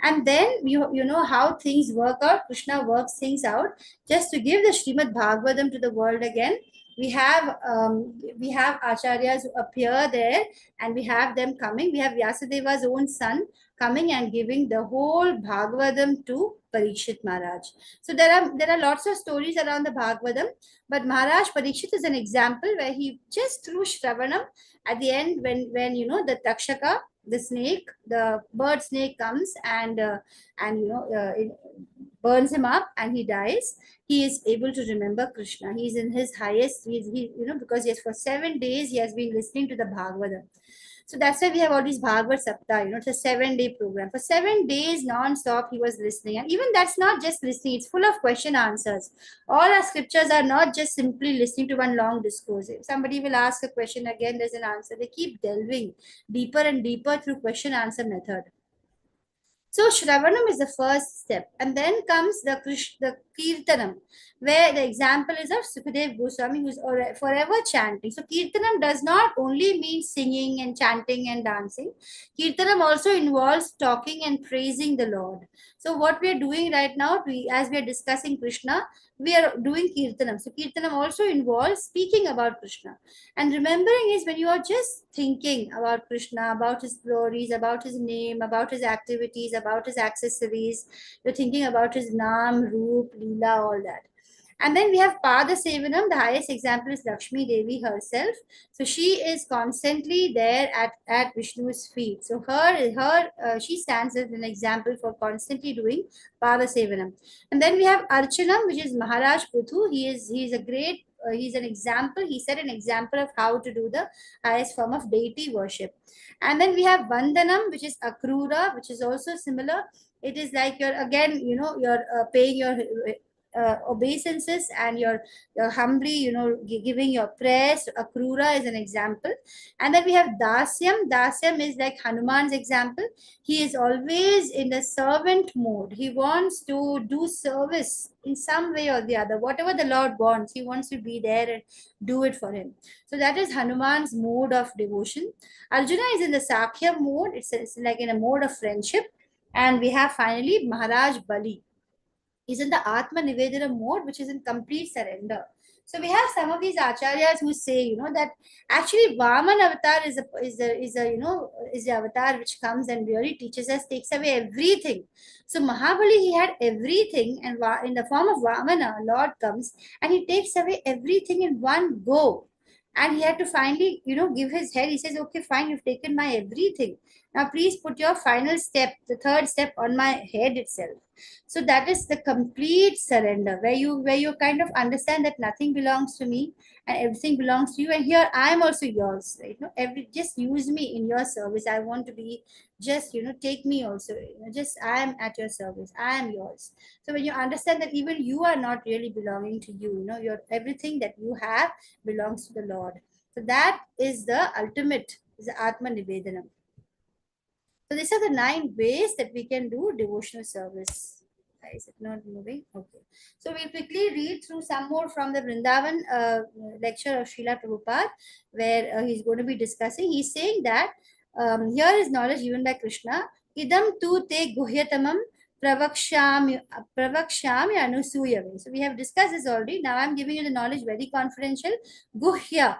And then you know how things work out. Krishna works things out. Just to give the Srimad Bhagavatam to the world again, we have acharyas who appear there, and we have them coming. We have Vyasadeva's own son coming and giving the whole Bhagavatam to Parikshit Maharaj. So there are lots of stories around the Bhagavatam, but Maharaj Parikshit is an example where he just through Shravanam at the end, when the Takshaka, the snake, the bird snake comes and it burns him up and he dies, he is able to remember Krishna. He is in his highest, because yes, for 7 days he has been listening to the Bhagavatam. So that's why we have all these Bhagavad Saptah, it's a 7-day program. For 7 days non-stop he was listening. And even that's not just listening, it's full of question answers. All our scriptures are not just simply listening to one long discourse. If somebody will ask a question, again there's an answer. They keep delving deeper and deeper through question answer method. So Shravanam is the first step, and then comes the Kirtanam, where the example is of Sukadev Goswami, who's forever chanting. So Kirtanam does not only mean singing and chanting and dancing. Kirtanam also involves talking and praising the Lord. So what we are doing right now, as we are discussing Krishna, we are doing Kirtanam. So Kirtanam also involves speaking about Krishna. And remembering is when you are just thinking about Krishna, about his glories, about his name, about his activities, about his accessories. You're thinking about his Naam, Roop, Leela, all that. And then we have Pada Sevanam. The highest example is Lakshmi Devi herself. So she is constantly there at Vishnu's feet. So she stands as an example for constantly doing Pada Sevanam. And then we have Archanam, which is Maharaj Puthu. He's a great, he's an example. He set an example of how to do the highest form of deity worship. And then we have Vandanam, which is Akrura, which is also similar. It is like you're paying your obeisances and you're humbly, giving your prayers. Akrura is an example. And then we have Dasyam. Dasyam is like Hanuman's example. He is always in the servant mode. He wants to do service in some way or the other. Whatever the Lord wants, he wants to be there and do it for him. So that is Hanuman's mode of devotion. Arjuna is in the Sakhya mode. It's like in a mode of friendship. And we have finally Maharaj Bali. Is in the Atma Nivedana mode, which is in complete surrender. So we have some of these acharyas who say, that actually Vaman avatar is the avatar which comes and really teaches us, takes away everything. So Mahabali, he had everything, and in the form of Vamana, Lord comes and he takes away everything in one go. And he had to finally, give his head. He says, okay, fine, you've taken my everything. Now please put your final step, the third step, on my head itself. So that is the complete surrender, where you kind of understand that nothing belongs to me and everything belongs to you, and here I am also yours, right? Just use me in your service. I want to be just, take me also, just I am at your service, I am yours. So when you understand that even you are not really belonging to you, your everything that you have belongs to the Lord. So that is the ultimate, is the Atma Nivedanam. So these are the 9 ways that we can do devotional service. Is it not moving? Okay. So we'll quickly read through some more from the Vrindavan lecture of Srila Prabhupada, where he's going to be discussing. He's saying that here is knowledge given by Krishna. Idam tu te guhyatamam pravakshami anusuyave. So we have discussed this already. Now I'm giving you the knowledge very confidential. Guhya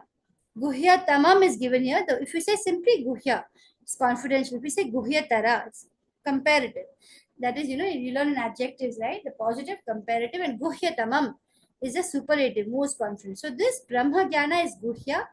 tamam is given here. If you say simply guhya, it's confidential. If you say guhya tara, it's comparative. That is, you learn in adjectives, right? The positive, comparative, and guhya tamam. is the superlative, most confident. So this Brahma Jnana is Guhya.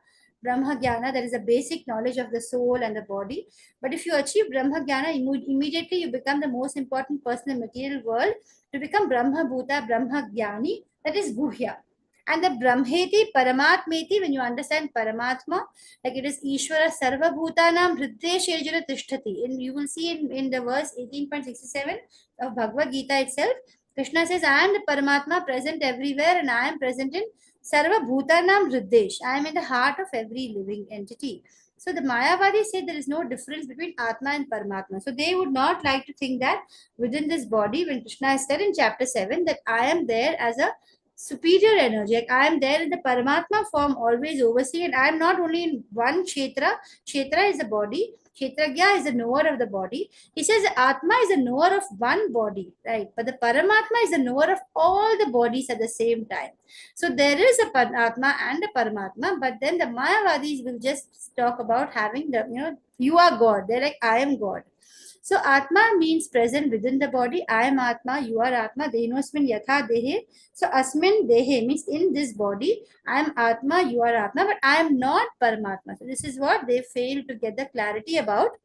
Brahma Jnana, that is a basic knowledge of the soul and the body. But if you achieve Brahma Jnana, immediately you become the most important person in the material world. To become Brahma Bhuta, Brahma Jnani, that is Guhya. And the Brahmeti, Paramatmeti, when you understand Paramatma, like it is Ishvara Sarva Bhutanam Hridde Shejana Tishtati. And you will see in the verse 18.67 of Bhagavad Gita itself, Krishna says, I am the Paramatma present everywhere and I am present in Sarva Bhutanam Hriddesh. I am in the heart of every living entity. So the Mayavadi say there is no difference between Atma and Paramatma. So they would not like to think that within this body, when Krishna has said in chapter 7 that I am there as a superior energy, like I am there in the Paramatma form, always overseeing, and I am not only in one Kshetra. Kshetra is the body. Kshetragya is the knower of the body. He says Atma is the knower of one body, right? But the Paramatma is the knower of all the bodies at the same time. So there is a Atma and a Paramatma, but then the Mayavadis will just talk about having the, you are God. They're like, I am God. So Atma means present within the body. I am Atma, you are Atma, Dehinosmin Yatha Dehe. So Asmin Dehe means in this body, I am Atma, you are Atma, but I am not Paramatma. So this is what they fail to get the clarity about.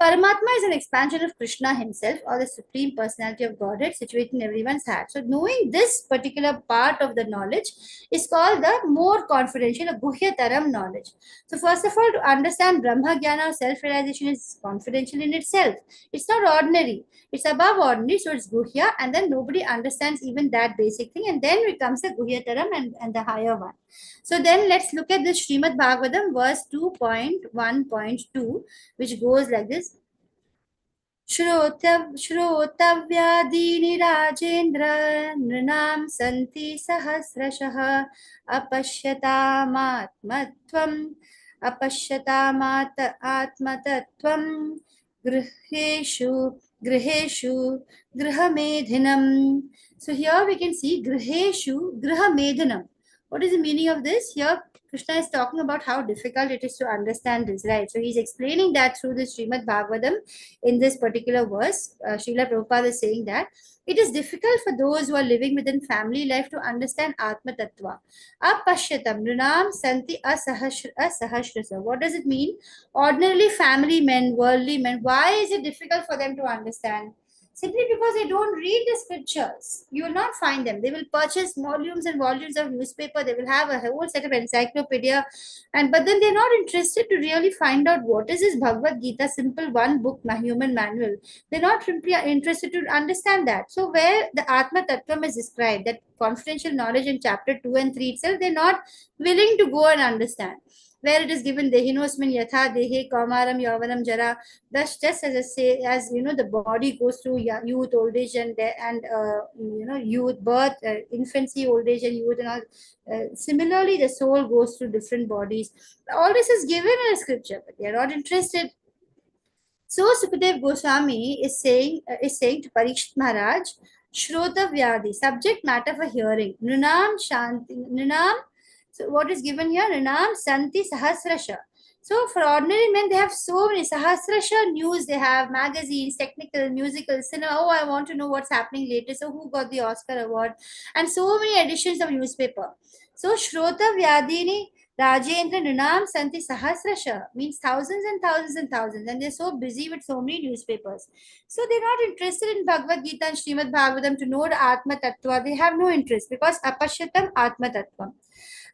Paramatma is an expansion of Krishna himself, or the Supreme Personality of Godhead situated in everyone's heart. So knowing this particular part of the knowledge is called the more confidential or Guhyataram knowledge. So first of all, to understand Brahma Jnana or self-realization is confidential in itself. It's not ordinary. It's above ordinary, so it's Guhya, and then nobody understands even that basic thing, and then becomes the Guhyataram and the higher one. So then let's look at this Srimad Bhagavatam verse 2.1.2, which goes like this. श्रोतव्यादीनि Rajendra नृणां सन्ति सहस्रशः आत्मतत्त्वं गृहेषु गृहमेधिनम्. So here we can see Griheshu Grihamedhanam. What is the meaning of this? Here Krishna is talking about how difficult it is to understand this, right? So he's explaining that through the Srimad Bhagavatam in this particular verse. Srila Prabhupada is saying that it is difficult for those who are living within family life to understand Atma Tattva. Apashyatam Nrinam Santi Asahashrasa. What does it mean? Ordinarily family men, worldly men, why is it difficult for them to understand? Simply because they don't read the scriptures. You will not find them. They will purchase volumes and volumes of newspaper. They will have a whole set of encyclopedia. But then they're not interested to really find out what is this Bhagavad Gita, simple one book, human manual. They're not simply interested to understand that. So where the Atma Tattvam is described, that confidential knowledge in chapter 2 and 3 itself, they're not willing to go and understand. Where it is given Dehinosmin Yatha Dehe Kaumaram Yavanam Jara. Thus, just as the body goes through youth, old age, and youth, birth, infancy, old age, and youth, and all. Similarly, the soul goes through different bodies. All this is given in the scripture, but they are not interested. So Sukadev Goswami is saying to Parikshit Maharaj, Shrota Vyadi, subject matter for hearing. Nrinam Shanti, Nrinam. So what is given here? Nrinam Santi Sahasrasha. So for ordinary men, they have so many Sahasrasha news. They have magazines, technical, musical, cinema. Oh, I want to know what's happening later. So who got the Oscar award? And so many editions of newspaper. So Shrota Vyadini Rajendra Nrinam Santi Sahasrasha means thousands and thousands and thousands. And they're so busy with so many newspapers. So they're not interested in Bhagavad Gita and Srimad Bhagavatam to know the Atma Tattva. They have no interest because Apashyatam Atma Tattvam.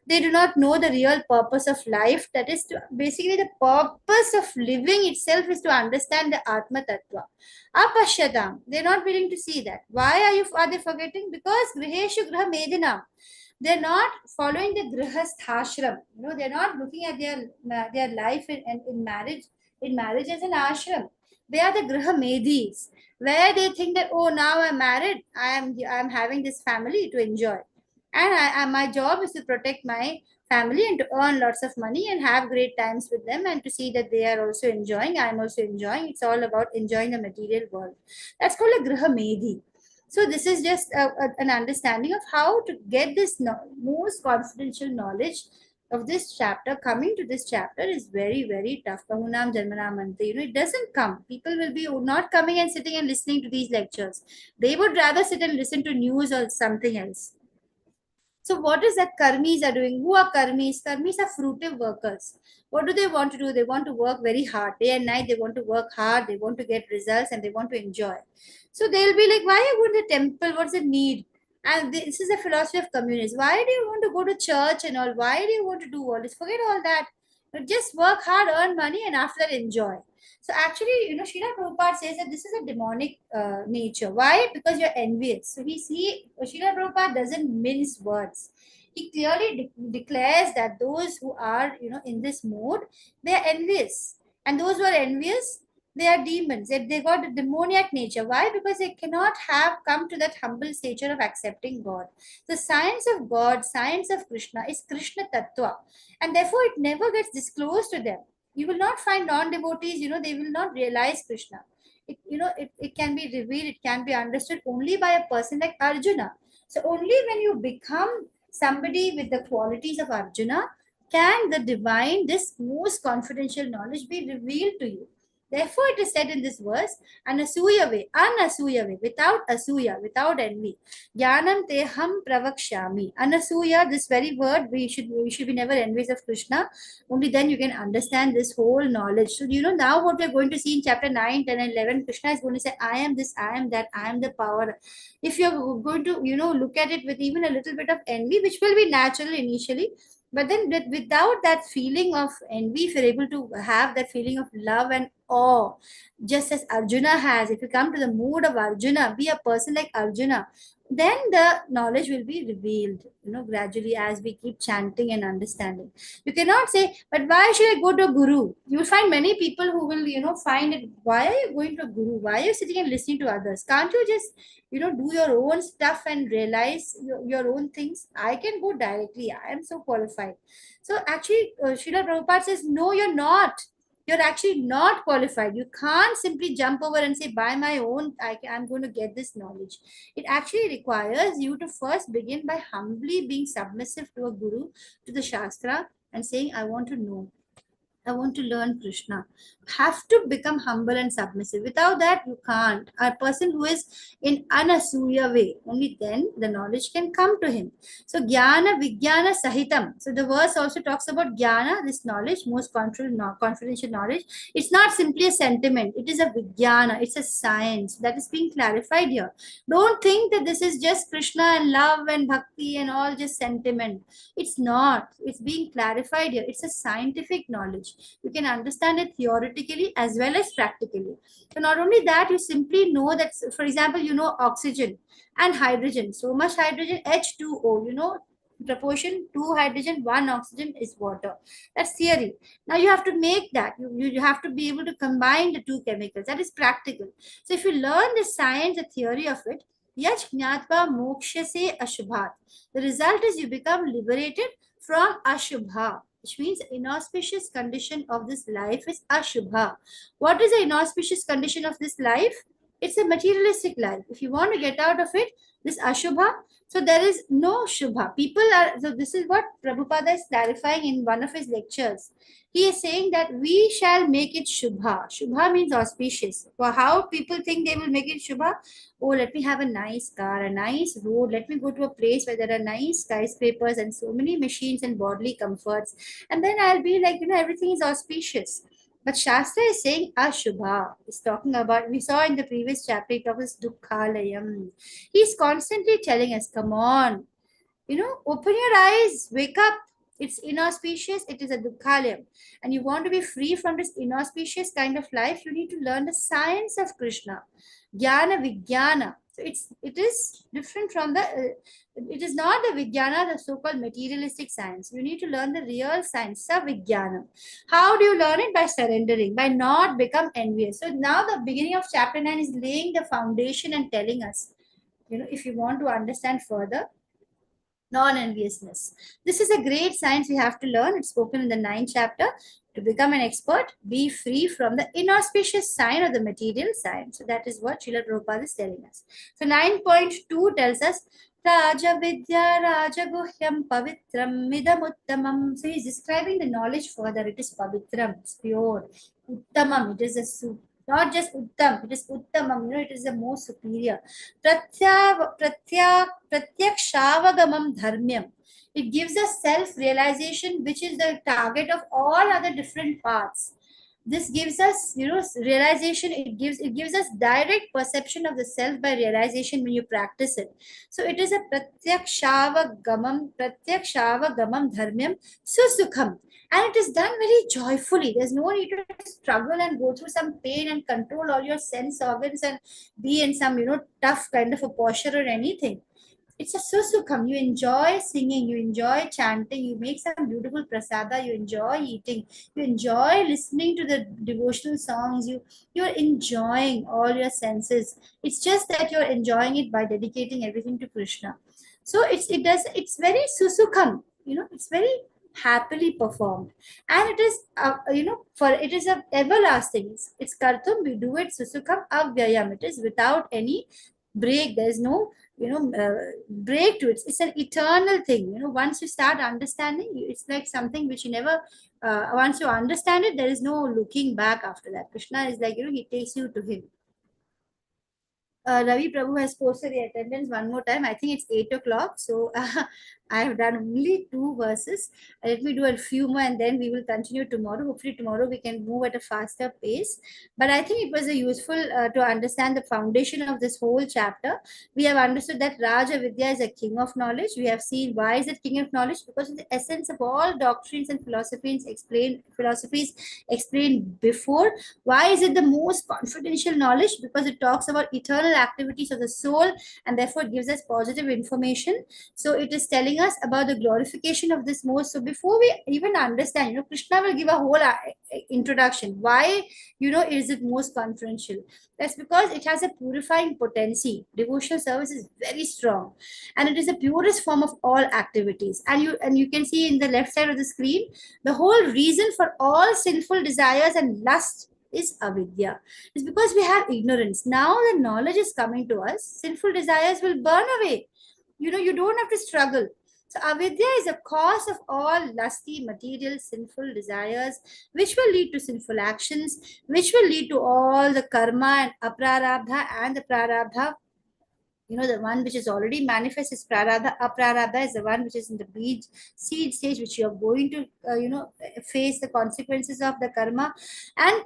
They do not know the real purpose of life. That is basically the purpose of living itself is to understand the Atma Tattva. Apashyatam. They're not willing to see that. Why are they forgetting? Because Griheshu Graha Medinam. They're not following the Grihasthashram. They're not looking at their life in marriage as an ashram. They are the Griha Medis, where they think that, oh, now I'm married, I'm having this family to enjoy. And my job is to protect my family and to earn lots of money and have great times with them and to see that they are also enjoying. I'm also enjoying. It's all about enjoying the material world. That's called a Griha Medhi. So this is just an understanding of how to get this most confidential knowledge of this chapter. Coming to this chapter is very, very tough. Kahunam Janmanam Ante. It doesn't come. People will be not coming and sitting and listening to these lectures. They would rather sit and listen to news or something else. So what is that karmis are doing? Who are karmis? Karmis are fruitive workers. What do they want to do? They want to work very hard. Day and night, they want to work hard. They want to get results and they want to enjoy. So they'll be like, why are you going to the temple? What's the need? And this is the philosophy of communists. Why do you want to go to church and all? Why do you want to do all this? Forget all that. But just work hard, earn money, and after that, enjoy. So actually, Srila Prabhupada says that this is a demonic nature. Why? Because you're envious. So Srila Prabhupada doesn't mince words. He clearly declares that those who are, in this mode, they are envious. And those who are envious, they are demons. They got a demoniac nature. Why? Because they cannot have come to that humble stature of accepting God. The science of God, science of Krishna is Krishna Tattva. And therefore, it never gets disclosed to them. You will not find non-devotees, they will not realize Krishna. It can be revealed, it can be understood only by a person like Arjuna. So only when you become somebody with the qualities of Arjuna can the divine, this most confidential knowledge be revealed to you. Therefore, it is said in this verse, unasuya way, without asuya, without envy. Jnanam teham pravakshami. Anasuya, this very word, we should be never envious of Krishna. Only then you can understand this whole knowledge. So, now what we're going to see in chapter 9, 10, and 11, Krishna is going to say, I am this, I am that, I am the power. If you're going to, look at it with even a little bit of envy, which will be natural initially, but then without that feeling of envy, if you're able to have that feeling of love and awe, just as Arjuna has, if you come to the mood of Arjuna, be a person like Arjuna, then the knowledge will be revealed, gradually as we keep chanting and understanding. You cannot say, but why should I go to a guru? You will find many people who will, find it, why are you going to a guru? Why are you sitting and listening to others? Can't you just, do your own stuff and realize your own things? I can go directly. I am so qualified. So actually, Srila Prabhupada says, no, you're not. You're actually not qualified. You can't simply jump over and say, by my own, I'm going to get this knowledge. It actually requires you to first begin by humbly being submissive to a guru, to the Shastra, and saying, I want to know. I want to learn Krishna. Have to become humble and submissive. Without that, you can't. A person who is in anasuya way, only then the knowledge can come to him. So, jnana vijnana sahitam. So, the verse also talks about jnana, this knowledge, most confidential knowledge. It's not simply a sentiment. It is a vijnana. It's a science that is being clarified here. Don't think that this is just Krishna and love and bhakti and all just sentiment. It's not. It's being clarified here. It's a scientific knowledge. You can understand it theoretically as well as practically. So not only that, you simply know that, for example, oxygen and hydrogen. So much hydrogen, H2O, proportion 2 hydrogen, 1 oxygen is water. That's theory. Now you have to make that. You have to be able to combine the two chemicals. That is practical. So if you learn the science, the theory of it, yach jnatva mokshase ashubhat. The result is you become liberated from ashubha, which means inauspicious condition of this life is ashubha. What is the inauspicious condition of this life? It's a materialistic life. If you want to get out of it, this ashubha, so there is no shubha. So this is what Prabhupada is clarifying in one of his lectures. He is saying that we shall make it shubha. Shubha means auspicious. For how people think they will make it shubha? Oh, let me have a nice car, a nice road. Let me go to a place where there are nice skyscrapers and so many machines and bodily comforts. And then I'll be like, everything is auspicious. But Shastra is saying Ashubha. It's talking about, we saw in the previous chapter, it talks Dukkhalayam. He's constantly telling us, come on, open your eyes, wake up. It's inauspicious, it is a Dukkhalayam. And you want to be free from this inauspicious kind of life, you need to learn the science of Krishna. Jnana Vijnana. So it is different from it is not the Vijnana, the so-called materialistic science. You need to learn the real science, Savijnana. How do you learn it? By surrendering, by not become envious. So now the beginning of chapter 9 is laying the foundation and telling us, if you want to understand further, non-enviousness. This is a great science we have to learn. It's spoken in the 9th chapter. To become an expert, be free from the inauspicious sign of the material science. So that is what Srila Prabhupada is telling us. So 9.2 tells us, Raja Vidya Raja Guhyam Pavitram Midam Uttamam. So he is describing the knowledge further. It is Pavitram, it's pure. Uttamam, it is a Not just Uttam, it is Uttamam, it is the most superior. Pratyakshavagamam dharmyam. It gives us self-realization, which is the target of all other different paths. This gives us, realization. It gives us direct perception of the self by realization when you practice it. So it is a pratyakshavagamam dharmyam susukham. And it is done very joyfully. There's no need to struggle and go through some pain and control all your sense organs and be in some, tough kind of a posture or anything. It's a susukham. You enjoy singing, you enjoy chanting, you make some beautiful prasada, you enjoy eating, you enjoy listening to the devotional songs, you're enjoying all your senses. It's just that you're enjoying it by dedicating everything to Krishna. So it's very susukham, it's very happily performed, and it is for it is a everlasting. It's kartum, we do it susukham avyayam. It is without any break. There is no break to it. It's an eternal thing. Once you start understanding, it's like something which you never once you understand it, there is no looking back after that. Krishna is like, he takes you to him. Ravi Prabhu has posted the attendance one more time. I think it's 8 o'clock. So I have done only 2 verses. Let me do a few more and then we will continue tomorrow. Hopefully tomorrow we can move at a faster pace. But I think it was a useful to understand the foundation of this whole chapter. We have understood that Raja Vidya is a king of knowledge. We have seen why is it king of knowledge? Because of the essence of all doctrines and philosophies explained before. Why is it the most confidential knowledge? Because it talks about eternal activities of the soul and therefore gives us positive information. So it is telling us about the glorification of this most. So before we even understand, Krishna will give a whole introduction. Why, is it most confidential? That's because it has a purifying potency. Devotional service is very strong, and it is the purest form of all activities. And you can see in the left side of the screen, the whole reason for all sinful desires and lust is avidya. It's because we have ignorance. Now the knowledge is coming to us. Sinful desires will burn away. You don't have to struggle. So avidya is a cause of all lusty, material, sinful desires, which will lead to sinful actions, which will lead to all the karma and aprarabdha and the prarabdha. The one which is already manifest is prarabdha. Aprarabdha is the one which is in the seed stage, which you are going to, face the consequences of the karma. And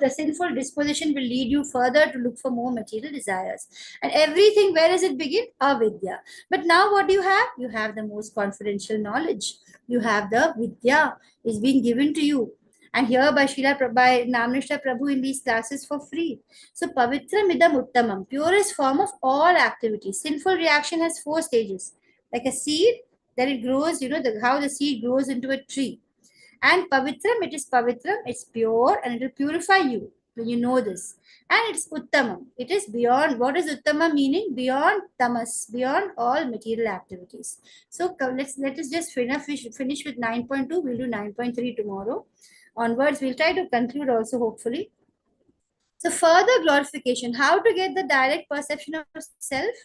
the sinful disposition will lead you further to look for more material desires. And everything, where does it begin? Avidya. But now what do you have? You have the most confidential knowledge. You have the vidya is being given to you. And here by Namnishta Prabhu in these classes for free. So Pavitra Midam Uttamam, purest form of all activities. Sinful reaction has 4 stages. Like a seed, then it grows, how the seed grows into a tree. And pavitram, it is pavitram, it's pure and it will purify you when you know this. And it's uttamam, it is beyond. What is uttama meaning? Beyond tamas, beyond all material activities. So let us just finish with 9.2. We'll do 9.3 tomorrow. Onwards, we'll try to conclude also, hopefully. So further glorification, how to get the direct perception of self?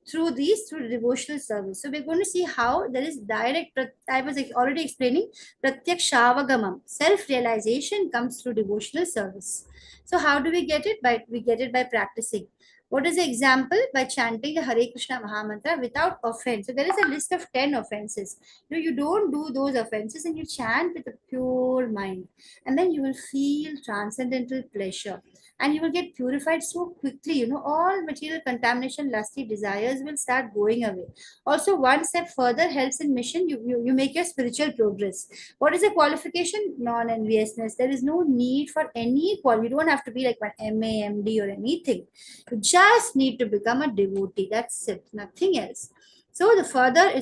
Through devotional service. So we're going to see how there is direct, I was already explaining, pratyakshavagamam, self-realization comes through devotional service. So how do we get it? We get it by practicing. What is the example? By chanting the Hare Krishna Mahamantra without offense. So there is a list of 10 offenses. You don't do those offenses and you chant with a pure mind. And then you will feel transcendental pleasure. And you will get purified so quickly. All material contamination, lusty desires will start going away. Also, one step further helps in mission. You make your spiritual progress. What is the qualification? Non-enviousness. There is no need for any quality. You don't have to be like an MA, MD or anything. You just need to become a devotee. That's it. Nothing else. So the further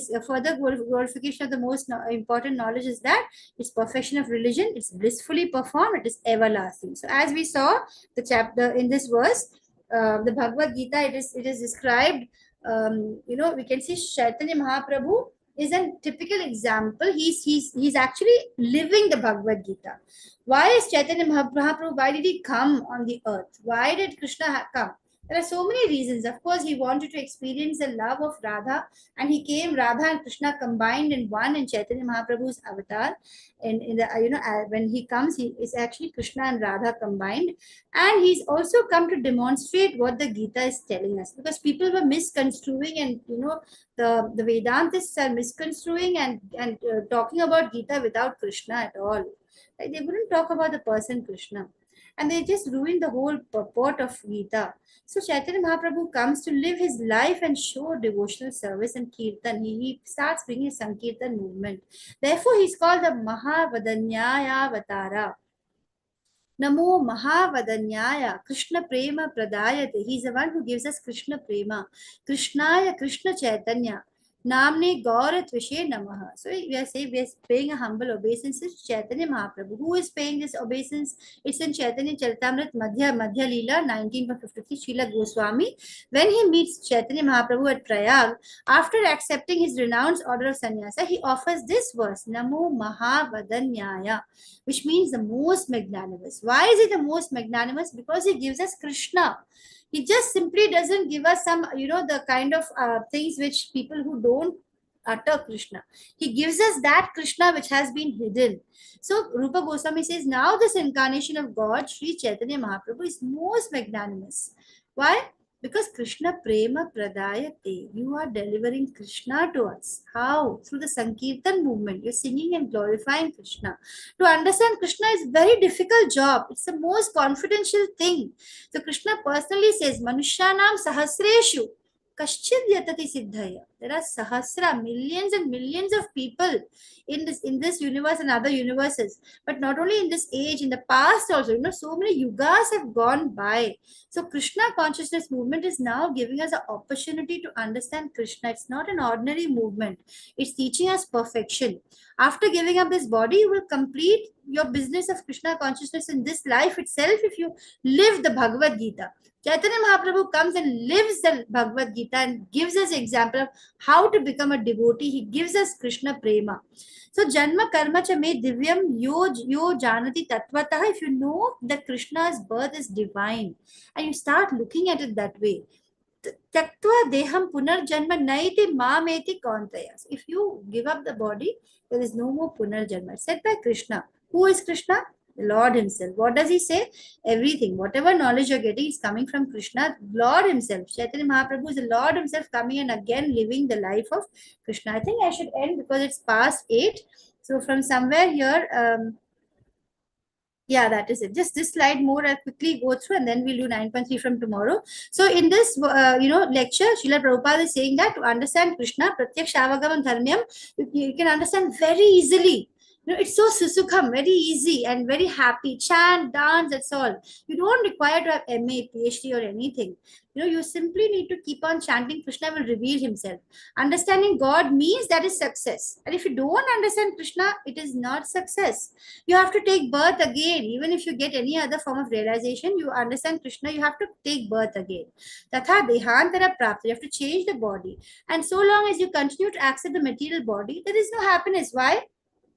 glorification of the most important knowledge is that it's perfection of religion, it's blissfully performed, it is everlasting. So as we saw the chapter in this verse, the Bhagavad Gita, it is described, we can see Chaitanya Mahaprabhu is a typical example. He's actually living the Bhagavad Gita. Why is Chaitanya Mahaprabhu, why did he come on the earth? Why did Krishna come? There are so many reasons. Of course, he wanted to experience the love of Radha, and he came, Radha and Krishna combined in one in Chaitanya Mahaprabhu's avatar. In the when he comes, he is actually Krishna and Radha combined, and he's also come to demonstrate what the Gita is telling us, because people were misconstruing, and the Vedantists are misconstruing and talking about Gita without Krishna at all. Like, they wouldn't talk about the person Krishna, and they just ruined the whole purport of Gita. So Chaitanya Mahaprabhu comes to live his life and show devotional service and kirtan. He starts bringing a Sankirtan movement. Therefore, he's called the Mahavadanyaya Avatara. Namo Mahavadanyaya Krishna Prema Pradayate. He's the one who gives us Krishna Prema. Krishnaya Krishna Chaitanya. Namne Gauratvishe Namaha. So we are saying we are paying a humble obeisance to Chaitanya Mahaprabhu. Who is paying this obeisance? It's in Chaitanya Charitamrita Madhya Leela 1953. Srila Goswami, when he meets Chaitanya Mahaprabhu at Prayag, after accepting his renounced order of sannyasa, he offers this verse, Namo Mahavadanyaya, which means the most magnanimous. Why is he the most magnanimous? Because he gives us Krishna. He just simply doesn't give us some, the kind of things which people who don't utter Krishna. He gives us that Krishna which has been hidden. So Rupa Goswami says, now this incarnation of God, Sri Chaitanya Mahaprabhu, is most magnanimous. Why? Because Krishna Prema Pradayate. You are delivering Krishna to us. How? Through the Sankirtan movement. You're singing and glorifying Krishna. To understand Krishna is a very difficult job. It's the most confidential thing. So Krishna personally says, Manushyanam Sahasreshu Kaschid Yatati Siddhaya. There are sahasra, millions and millions of people in this universe and other universes. But not only in this age, in the past also, so many yugas have gone by. So Krishna consciousness movement is now giving us an opportunity to understand Krishna. It's not an ordinary movement. It's teaching us perfection. After giving up this body, you will complete your business of Krishna consciousness in this life itself if you live the Bhagavad Gita. Chaitanya Mahaprabhu comes and lives the Bhagavad Gita and gives us an example of how to become a devotee. He gives us Krishna Prema. So Janma Karma Cha Me Divyam Yo Janati Tatvatah. If you know that Krishna's birth is divine and you start looking at it that way, Taktva Deham Punarjanma Naiti Mameti Kauntaya. If you give up the body, there is no more Punarjanma. Said by Krishna. Who is Krishna? The Lord himself. What does he say? Everything, whatever knowledge you're getting is coming from Krishna, Lord himself. Chaitanya Mahaprabhu is the Lord himself coming and again living the life of Krishna. I think I should end because it's past 8. So from somewhere here, yeah, that is it. Just this slide more, I'll quickly go through and then we'll do 9.3 from tomorrow. So in this, lecture, Srila Prabhupada is saying that to understand Krishna, Pratyaksha Avagaman Dharmyam, you can understand very easily. It's so susukham, very easy and very happy. Chant, dance, that's all. You don't require to have MA, PhD or anything. You simply need to keep on chanting. Krishna will reveal himself. Understanding God means that is success. And if you don't understand Krishna, it is not success. You have to take birth again. Even if you get any other form of realization, you understand Krishna, you have to take birth again. Tatha dehantara prapta. You have to change the body. And so long as you continue to accept the material body, there is no happiness. Why?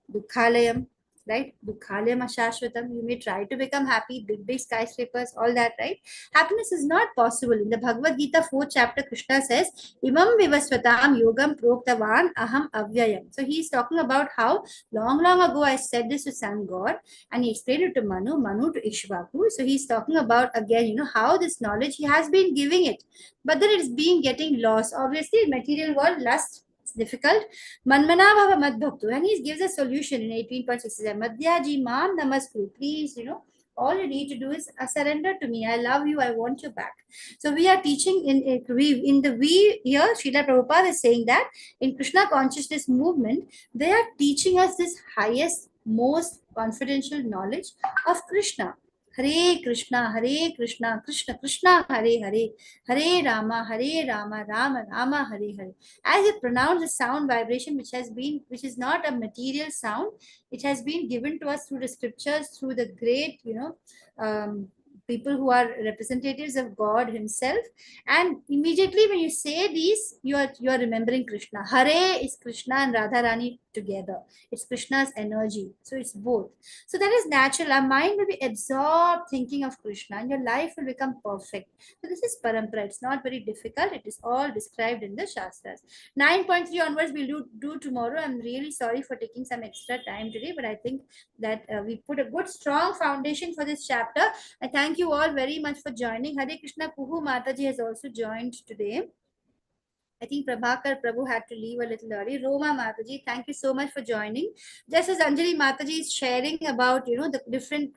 Dukhalayam, right? Dukhalayam ashashvatam. You may try to become happy, big skyscrapers, all that, right? Happiness is not possible. In the Bhagavad Gita 4th chapter, Krishna says, Imam vivasvatam yogam proktavan aham avyayam. So he is talking about how long ago I said this to Sun God, and he explained it to Manu to Ishvaku. So he's talking about again, how this knowledge he has been giving it, but then it is getting lost. Obviously, in material world, lust, difficult. Manmanabhava Madbhaktu. And he gives a solution in 18.67. Madhyaji Mam Namaskru. Please, all you need to do is surrender to me. I love you. I want you back. So we are teaching here, Srila Prabhupada is saying that in Krishna consciousness movement, they are teaching us this highest, most confidential knowledge of Krishna. Hare Krishna, Krishna Krishna, Hare Rama, Rama Rama, Hare Hare. As it pronounced a sound vibration which is not a material sound, it has been given to us through the scriptures, through the great, people who are representatives of God himself. And immediately when you say these, you are remembering Krishna. Hare is Krishna and Radharani together. It's Krishna's energy. So it's both. So that is natural. Our mind will be absorbed thinking of Krishna and your life will become perfect. So this is parampara. It's not very difficult. It is all described in the Shastras. 9.3 onwards we'll do tomorrow. I'm really sorry for taking some extra time today, but I think that we put a good strong foundation for this chapter. I thank you all very much for joining. Hare Krishna. Kuhu Mataji has also joined today. I think Prabhakar Prabhu had to leave a little early. Roma Mataji, thank you so much for joining. Just as Anjali Mataji is sharing about, you know, the different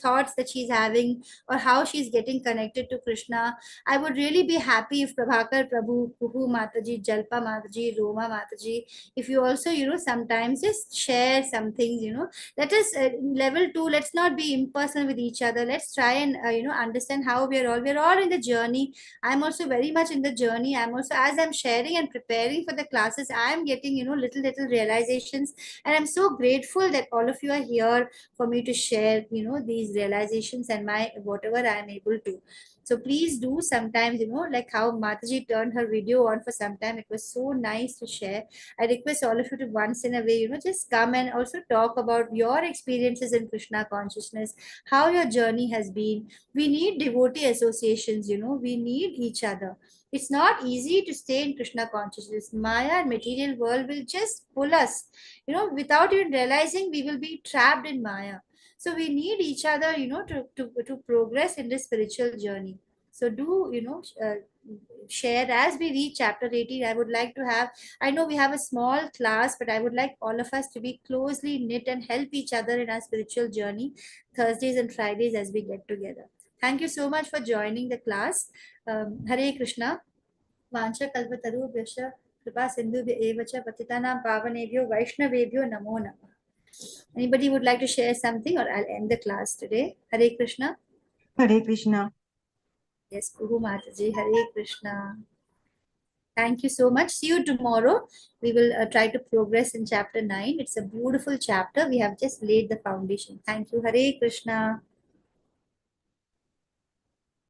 thoughts that she's having or how she's getting connected to Krishna, I would really be happy if Prabhakar Prabhu, Kuhu Mataji, Jalpa Mataji, Roma Mataji, if you also, you know, sometimes just share some things, you know. Let us, level 2, let's not be impersonal with each other. Let's try and, you know, understand how we're all in the journey. I'm also very much in the journey. I'm also, as I'm sharing and preparing for the classes, I'm getting, you know, little realizations, and I'm so grateful that all of you are here for me to share, you know, these realizations and my whatever I'm able to. So please do sometimes, you know, like how Mataji turned her video on for some time. It was so nice to share. I request all of you to once in a way, you know, just come and also talk about your experiences in Krishna consciousness, how your journey has been. We need devotee associations, you know, we need each other. It's not easy to stay in Krishna consciousness. Maya and material world will just pull us, you know, without even realizing we will be trapped in Maya. So we need each other, you know, to progress in this spiritual journey. So do, you know, share as we reach chapter 18. I would like to have, I know we have a small class, but I would like all of us to be closely knit and help each other in our spiritual journey, Thursdays and Fridays as we get together. Thank you so much for joining the class. Hare Krishna. Vancha kalpatarubhyascha kripa sindhubhya eva cha patitanam pavanebhyo vaishnavebhyo namo namah. Anybody would like to share something, or I'll end the class today? Hare Krishna. Hare Krishna. Yes, Kuhu Mataji. Hare Krishna. Thank you so much. See you tomorrow. We will try to progress in chapter 9. It's a beautiful chapter. We have just laid the foundation. Thank you. Hare Krishna.